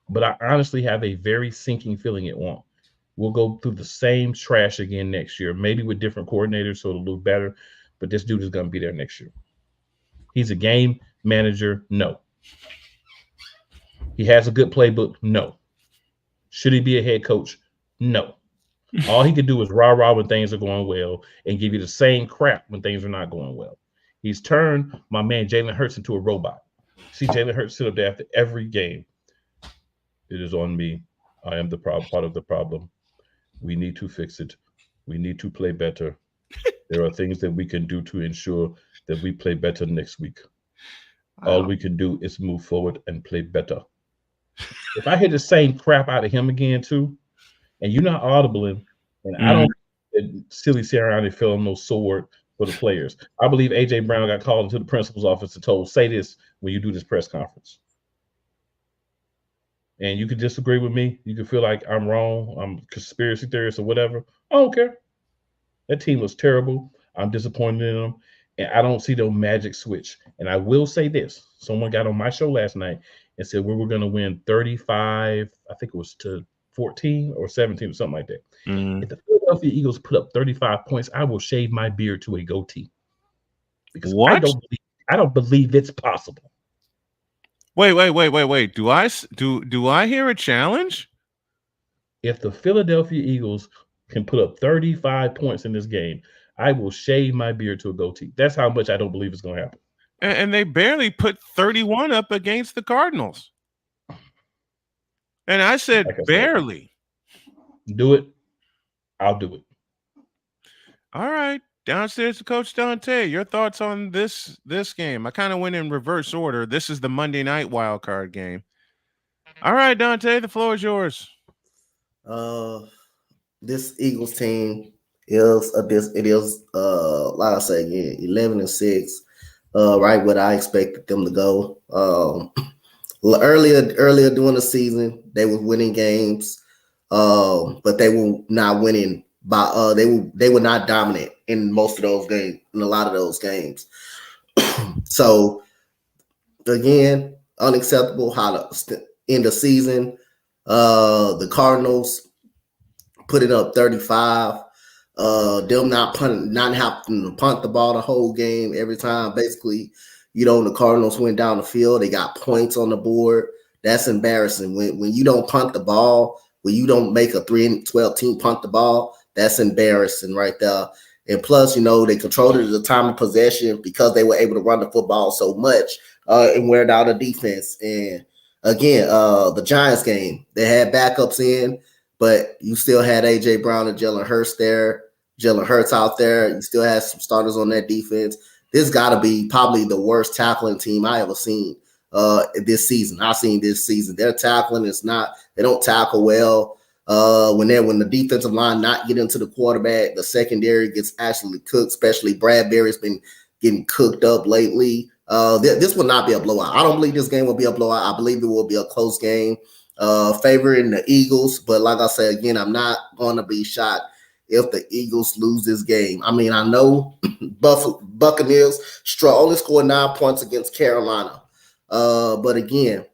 But I honestly have a very sinking feeling it won't. We'll go through the same trash again next year, maybe with different coordinators so it'll look better, but this dude is going to be there next year. He's a game manager? No. He has a good playbook? No. Should he be a head coach? No. All he can do is rah-rah when things are going well and give you the same crap when things are not going well. He's turned my man Jalen Hurts into a robot. See Jalen Hurts sit up there after every game. It is on me. I am the part of the problem. We need to fix it. We need to play better. There are things that we can do to ensure that we play better next week. All we can do is move forward and play better. If I hear the same crap out of him again too, and you're not audibling, and I don't silly sit around and fill him no sword for the players. I believe A.J. Brown got called into the principal's office and told, say this when you do this press conference. And you could disagree with me. You could feel like I'm wrong. I'm a conspiracy theorist or whatever. I don't care. That team was terrible. I'm disappointed in them. And I don't see no magic switch. And I will say this. Someone got on my show last night and said we were going to win 35, I think it was to 14 or 17 or something like that. If the Philadelphia Eagles put up 35 points, I will shave my beard to a goatee. Because I don't believe it's possible. Wait. Do I hear a challenge? If the Philadelphia Eagles can put up 35 points in this game, I will shave my beard to a goatee. That's how much I don't believe it's going to happen. And they barely put 31 up against the Cardinals. And I said barely. Do it. I'll do it. All right. Downstairs to Coach Donte. Your thoughts on this game? I kind of went in reverse order. This is the Monday night wild card game. All right, Donte, the floor is yours. This Eagles team is like I say again, 11-6. Right what I expected them to go. Earlier during the season, they were winning games, but they were not winning by they were not dominant in most of those games, in a lot of those games. So again, unacceptable how to end the season. The Cardinals putting up 35. Them not having to punt the ball the whole game every time. Basically, the Cardinals went down the field. They got points on the board. That's embarrassing. When you don't punt the ball, when you don't make a 3-12 team punt the ball, that's embarrassing right there. And plus, they controlled it at the time of possession because they were able to run the football so much and wear down the defense. And again, the Giants game, they had backups in, but you still had A.J. Brown and Jalen Hurts out there. You still had some starters on that defense. This got to be probably the worst tackling team I ever seen this season. I've seen this season. Their tackling is not – they don't tackle well. When the defensive line not getting to the quarterback, the secondary gets actually cooked, especially Bradbury's been getting cooked up lately. This will not be a blowout. I don't believe this game will be a blowout. I believe it will be a close game favoring the Eagles. But like I said, again, I'm not going to be shocked if the Eagles lose this game. I mean, I know Buccaneers only scored 9 points against Carolina. But again,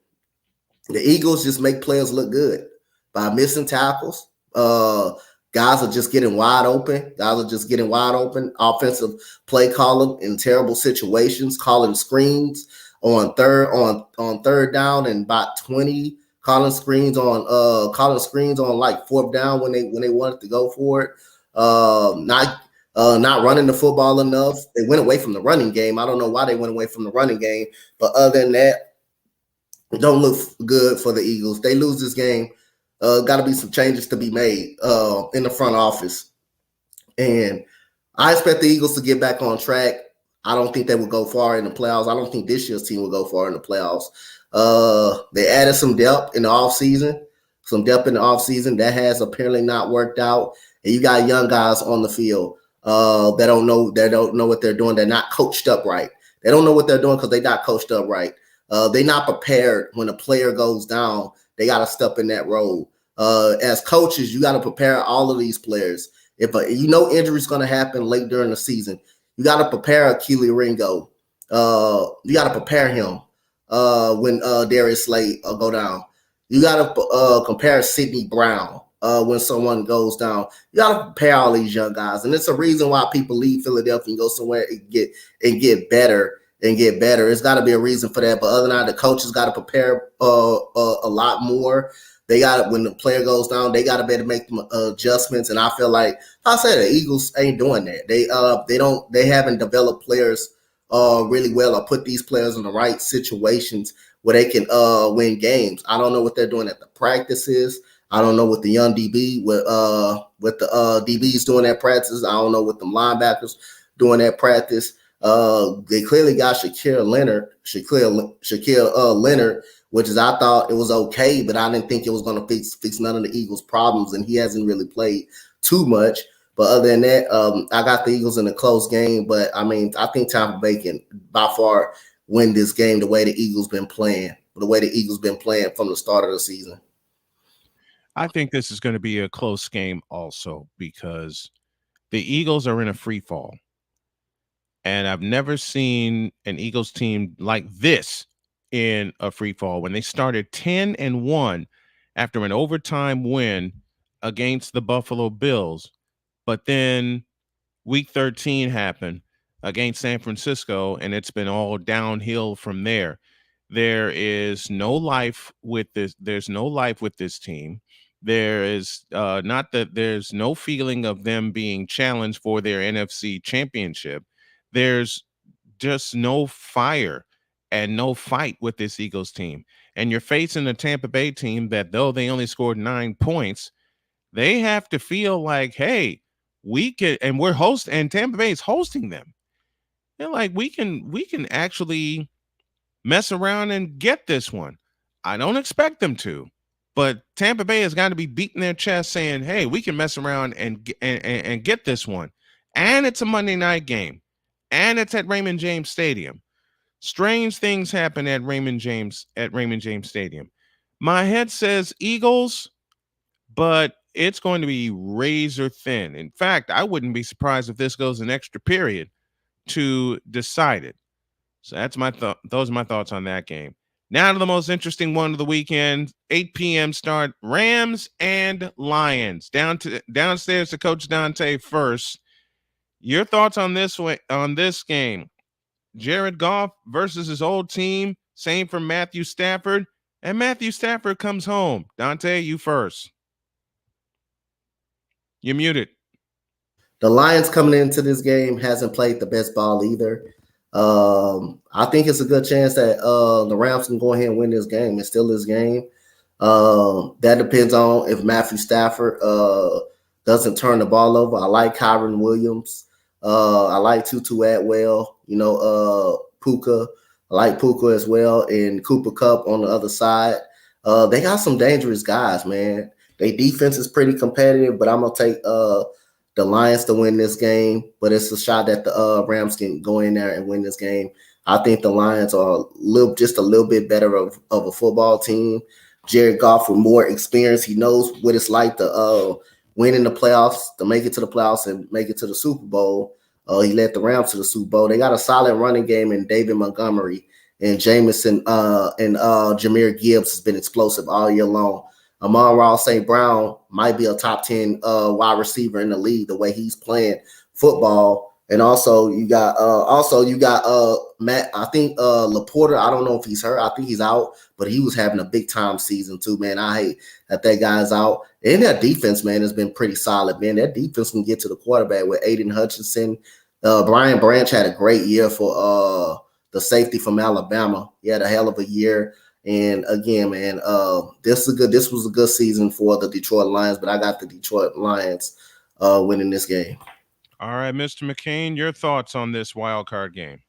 the Eagles just make players look good by missing tackles. Guys are just getting wide open. Offensive play calling in terrible situations, calling screens on third down and about 20, calling screens on like fourth down when they wanted to go for it. Not running the football enough. They went away from the running game. I don't know why they went away from the running game, but other than that, it don't look good for the Eagles. They lose this game. Got to be some changes to be made in the front office. And I expect the Eagles to get back on track. I don't think they will go far in the playoffs. I don't think this year's team will go far in the playoffs. They added some depth in the offseason. That has apparently not worked out. And you got young guys on the field that don't know what they're doing. They're not coached up right. They don't know what they're doing because they're not coached up right. They're not prepared when a player goes down. They got to step in that role. As coaches, you got to prepare all of these players. If injury is going to happen late during the season, you got to prepare Keely Ringo. You got to prepare him when Darius Slay go down. You got to compare Sidney Brown when someone goes down. You got to prepare all these young guys, and it's a reason why people leave Philadelphia and go somewhere and get better. It's got to be a reason for that. But other than that, the coaches got to prepare a lot more. They got when the player goes down, they got to be able to make them adjustments. And I feel like I said, the Eagles ain't doing that. They haven't developed players really well or put these players in the right situations where they can win games. I don't know what they're doing at the practices. I don't know what the young DB with the DBs doing at practices. I don't know what the linebackers doing at practice. They clearly got Shaquille Leonard, which is I thought it was okay, but I didn't think it was going to fix none of the Eagles' problems, and he hasn't really played too much. But other than that, I got the Eagles in a close game. But I mean, I think Tampa Bay can by far win this game the way the Eagles been playing from the start of the season. I think this is going to be a close game also because the Eagles are in a free fall. And I've never seen an Eagles team like this in a free fall. When they started 10-1 after an overtime win against the Buffalo Bills, but then week 13 happened against San Francisco, and it's been all downhill from there. There is no life with this. There's no life with this team. There is there's no feeling of them being challenged for their NFC championship. There's just no fire and no fight with this Eagles team. And you're facing a Tampa Bay team that, though they only scored 9 points, they have to feel like, hey, we can, and and Tampa Bay is hosting them. They're like, we can actually mess around and get this one. I don't expect them to, but Tampa Bay has got to be beating their chest saying, hey, we can mess around and get this one. And it's a Monday night game. And it's at Raymond James Stadium. Strange things happen at Raymond James Stadium. My head says Eagles, but it's going to be razor thin. In fact, I wouldn't be surprised if this goes an extra period to decide it. So that's those are my thoughts on that game. Now to the most interesting one of the weekend, 8 p.m. start, Rams and Lions. Downstairs to Coach Donte first. Your thoughts on this game? Jared Goff versus his old team. Same for Matthew Stafford. And Matthew Stafford comes home. Donte, you first. You're muted. The Lions coming into this game hasn't played the best ball either. I think it's a good chance that the Rams can go ahead and win this game. It's still this game. That depends on if Matthew Stafford doesn't turn the ball over. I like Kyron Williams. I like Tutu Atwell. Puka. I like Puka as well, and Cooper Kupp on the other side. They got some dangerous guys, man. Their defense is pretty competitive, but I'm gonna take the Lions to win this game. But it's a shot that the Rams can go in there and win this game. I think the Lions are just a little bit better of a football team. Jared Goff with more experience, he knows what it's like to win in the playoffs, to make it to the playoffs and make it to the Super Bowl. He led the Rams to the Super Bowl. They got a solid running game in David Montgomery, and Jameson and Jahmyr Gibbs has been explosive all year long. Amon-Ra St. Brown might be a top 10 wide receiver in the league the way he's playing football. And also you got Matt, I think Laporta, I don't know if he's hurt. I think he's out, but he was having a big time season too, man. I hate that guy's out. And their defense, man, has been pretty solid, man. Their defense can get to the quarterback with Aiden Hutchinson. Brian Branch had a great year for the safety from Alabama. He had a hell of a year. And again, man, this was a good season for the Detroit Lions, but I got the Detroit Lions winning this game. All right, Mr. McCain, your thoughts on this wild card game?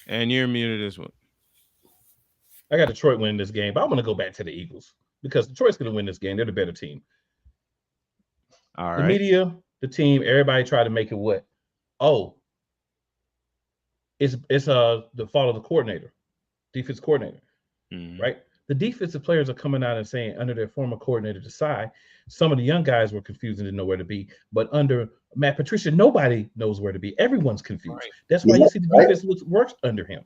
And you're muted as well. I got Detroit winning this game, but I'm going to go back to the Eagles because Detroit's going to win this game. They're the better team. All right. The media, the team, everybody tried to make it what? Oh, it's the fault of the coordinator, defense coordinator, right? The defensive players are coming out and saying under their former coordinator Desai, some of the young guys were confused and didn't know where to be. But under Matt Patricia, nobody knows where to be. Everyone's confused. Right. That's why you see the defense looks worse under him.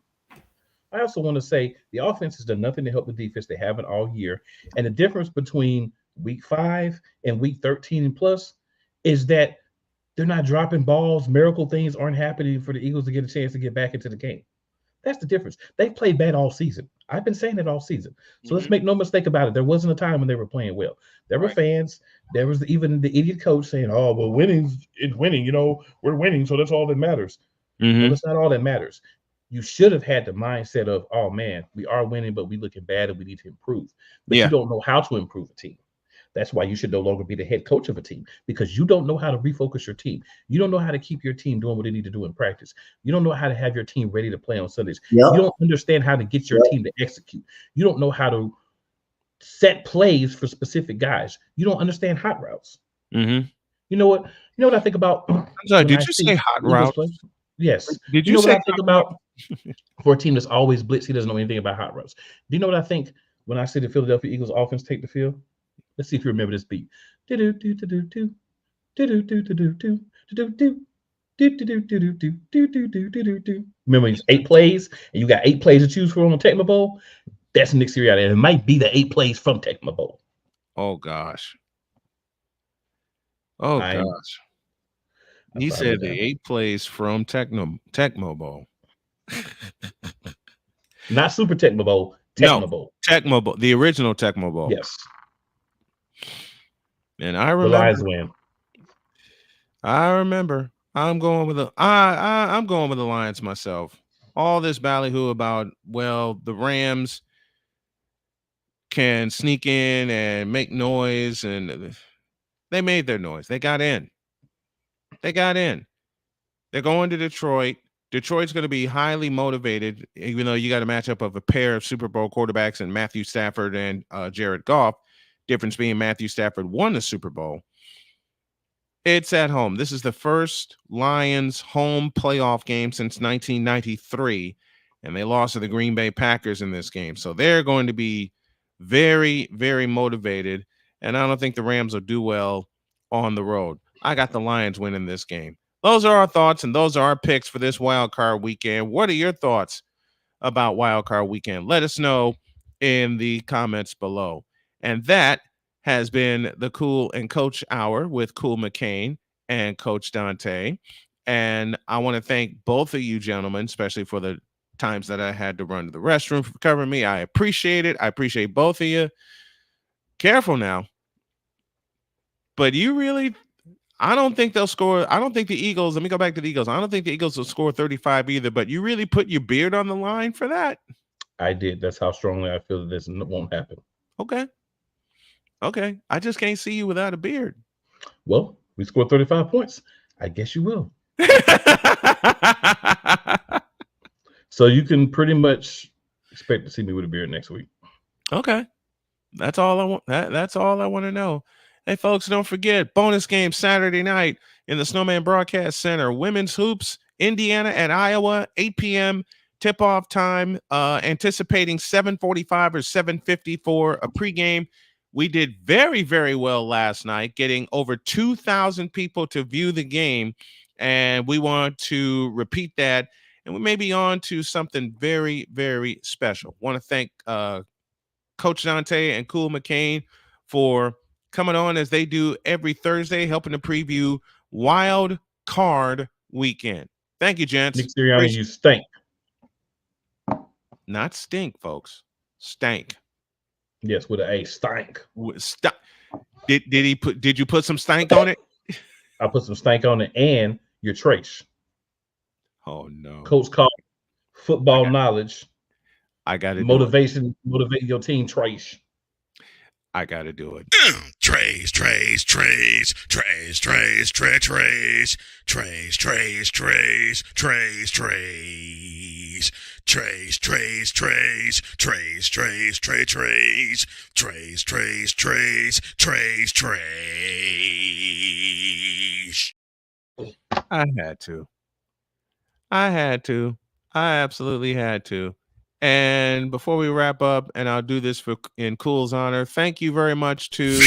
I also want to say the offense has done nothing to help the defense. They haven't all year. And the difference between week 5 and week 13 and plus is that they're not dropping balls. Miracle things aren't happening for the Eagles to get a chance to get back into the game. That's the difference. They played bad all season. I've been saying it all season. So let's make no mistake about it. There wasn't a time when they were playing well. There were fans. There was even the idiot coach saying, oh, well, winning is winning. You know, we're winning, so that's all that matters. Well, that's not all that matters. You should have had the mindset of, oh, man, we are winning, but we're looking bad and we need to improve. But you don't know how to improve a team. That's why you should no longer be the head coach of a team, because you don't know how to refocus your team. You don't know how to keep your team doing what they need to do in practice. You don't know how to have your team ready to play on Sundays. You don't understand how to get your team to execute. You don't know how to set plays for specific guys. You don't understand hot routes. You know what? You know what I think about? I'm sorry, did you say hot routes? Yes. Did you you know say what I think about for a team that's always blitz? He doesn't know anything about hot routes. Do you know what I think when I see the Philadelphia Eagles offense take the field? Let's see if you remember this beat. Remember it's 8 plays, and you got 8 plays to choose from on Tecmo Bowl? That's Nick Sirianni, and it might be the 8 plays from Tecmo Bowl. Oh gosh. Oh gosh. He said the 8 plays from Tecmo Bowl. Not Super Tecmo Bowl. Tecmo Bowl. Tecmo Bowl. The original Tecmo Bowl. Yes. And I remember. The Lions win. I remember. I'm going with I'm going with the Lions myself. All this ballyhoo about, well, the Rams can sneak in and make noise, and they made their noise. They got in. They're going to Detroit. Detroit's going to be highly motivated, even though you got a matchup of a pair of Super Bowl quarterbacks in Matthew Stafford and Jared Goff. Difference being Matthew Stafford won the Super Bowl. It's at home. This is the first Lions home playoff game since 1993, and they lost to the Green Bay Packers in this game. So they're going to be very, very motivated, and I don't think the Rams will do well on the road. I got the Lions winning this game. Those are our thoughts, and those are our picks for this Wild Card Weekend. What are your thoughts about Wild Card Weekend? Let us know in the comments below. And that has been the Cool and Coach Hour with Cool McCain and Coach Donte. And I want to thank both of you gentlemen, especially for the times that I had to run to the restroom for covering me. I appreciate it. I appreciate both of you. Careful now. But you really, I don't think they'll score. I don't think the Eagles, let me go back to the Eagles. I don't think the Eagles will score 35 either, but you really put your beard on the line for that? I did. That's how strongly I feel that this won't happen. Okay. I just can't see you without a beard. Well, we scored 35 points. I guess you will. So you can pretty much expect to see me with a beard next week. Okay. That's all I want. That's all I want to know. Hey, folks, don't forget, bonus game Saturday night in the Snowman Broadcast Center. Women's Hoops, Indiana at Iowa, 8 p.m. tip-off time, anticipating 7:45 or 7:50 for a pregame. We did very, very well last night, getting over 2,000 people to view the game. And we want to repeat that. And we may be on to something very, very special. Want to thank Coach Donte and Cool McCain for coming on as they do every Thursday, helping to preview Wild Card Weekend. Thank you, gents. Nick Sirianni, you stink. Not stink, folks. Stank. Yes, with a stank. Did you put some stank on it? I put some stank on it and your trace. Oh no. Coach called football knowledge. I got to motivation, motivating your team trace. I got to do it. Trace. I had to. I absolutely had to. And before we wrap up, and I'll do this in Cool's honor, thank you very much to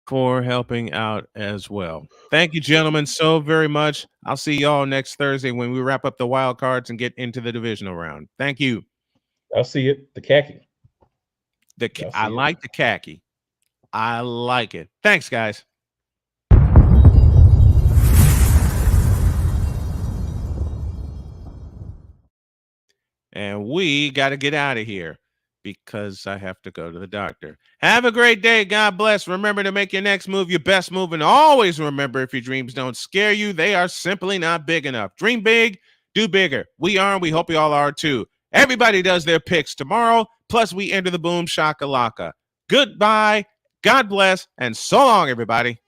for helping out as well. Thank you, gentlemen, so very much. I'll see y'all next Thursday when we wrap up the wild cards and get into the divisional round. Thank you. I'll see it. The khaki. I like the khaki. I like it. Thanks, guys. And we got to get out of here because I have to go to the doctor. Have a great day. God bless. Remember to make your next move your best move. And always remember, if your dreams don't scare you, they are simply not big enough. Dream big, do bigger. We are, and we hope you all are too. Everybody does their picks tomorrow. Plus, we enter the boom shakalaka. Goodbye. God bless. And so long, everybody.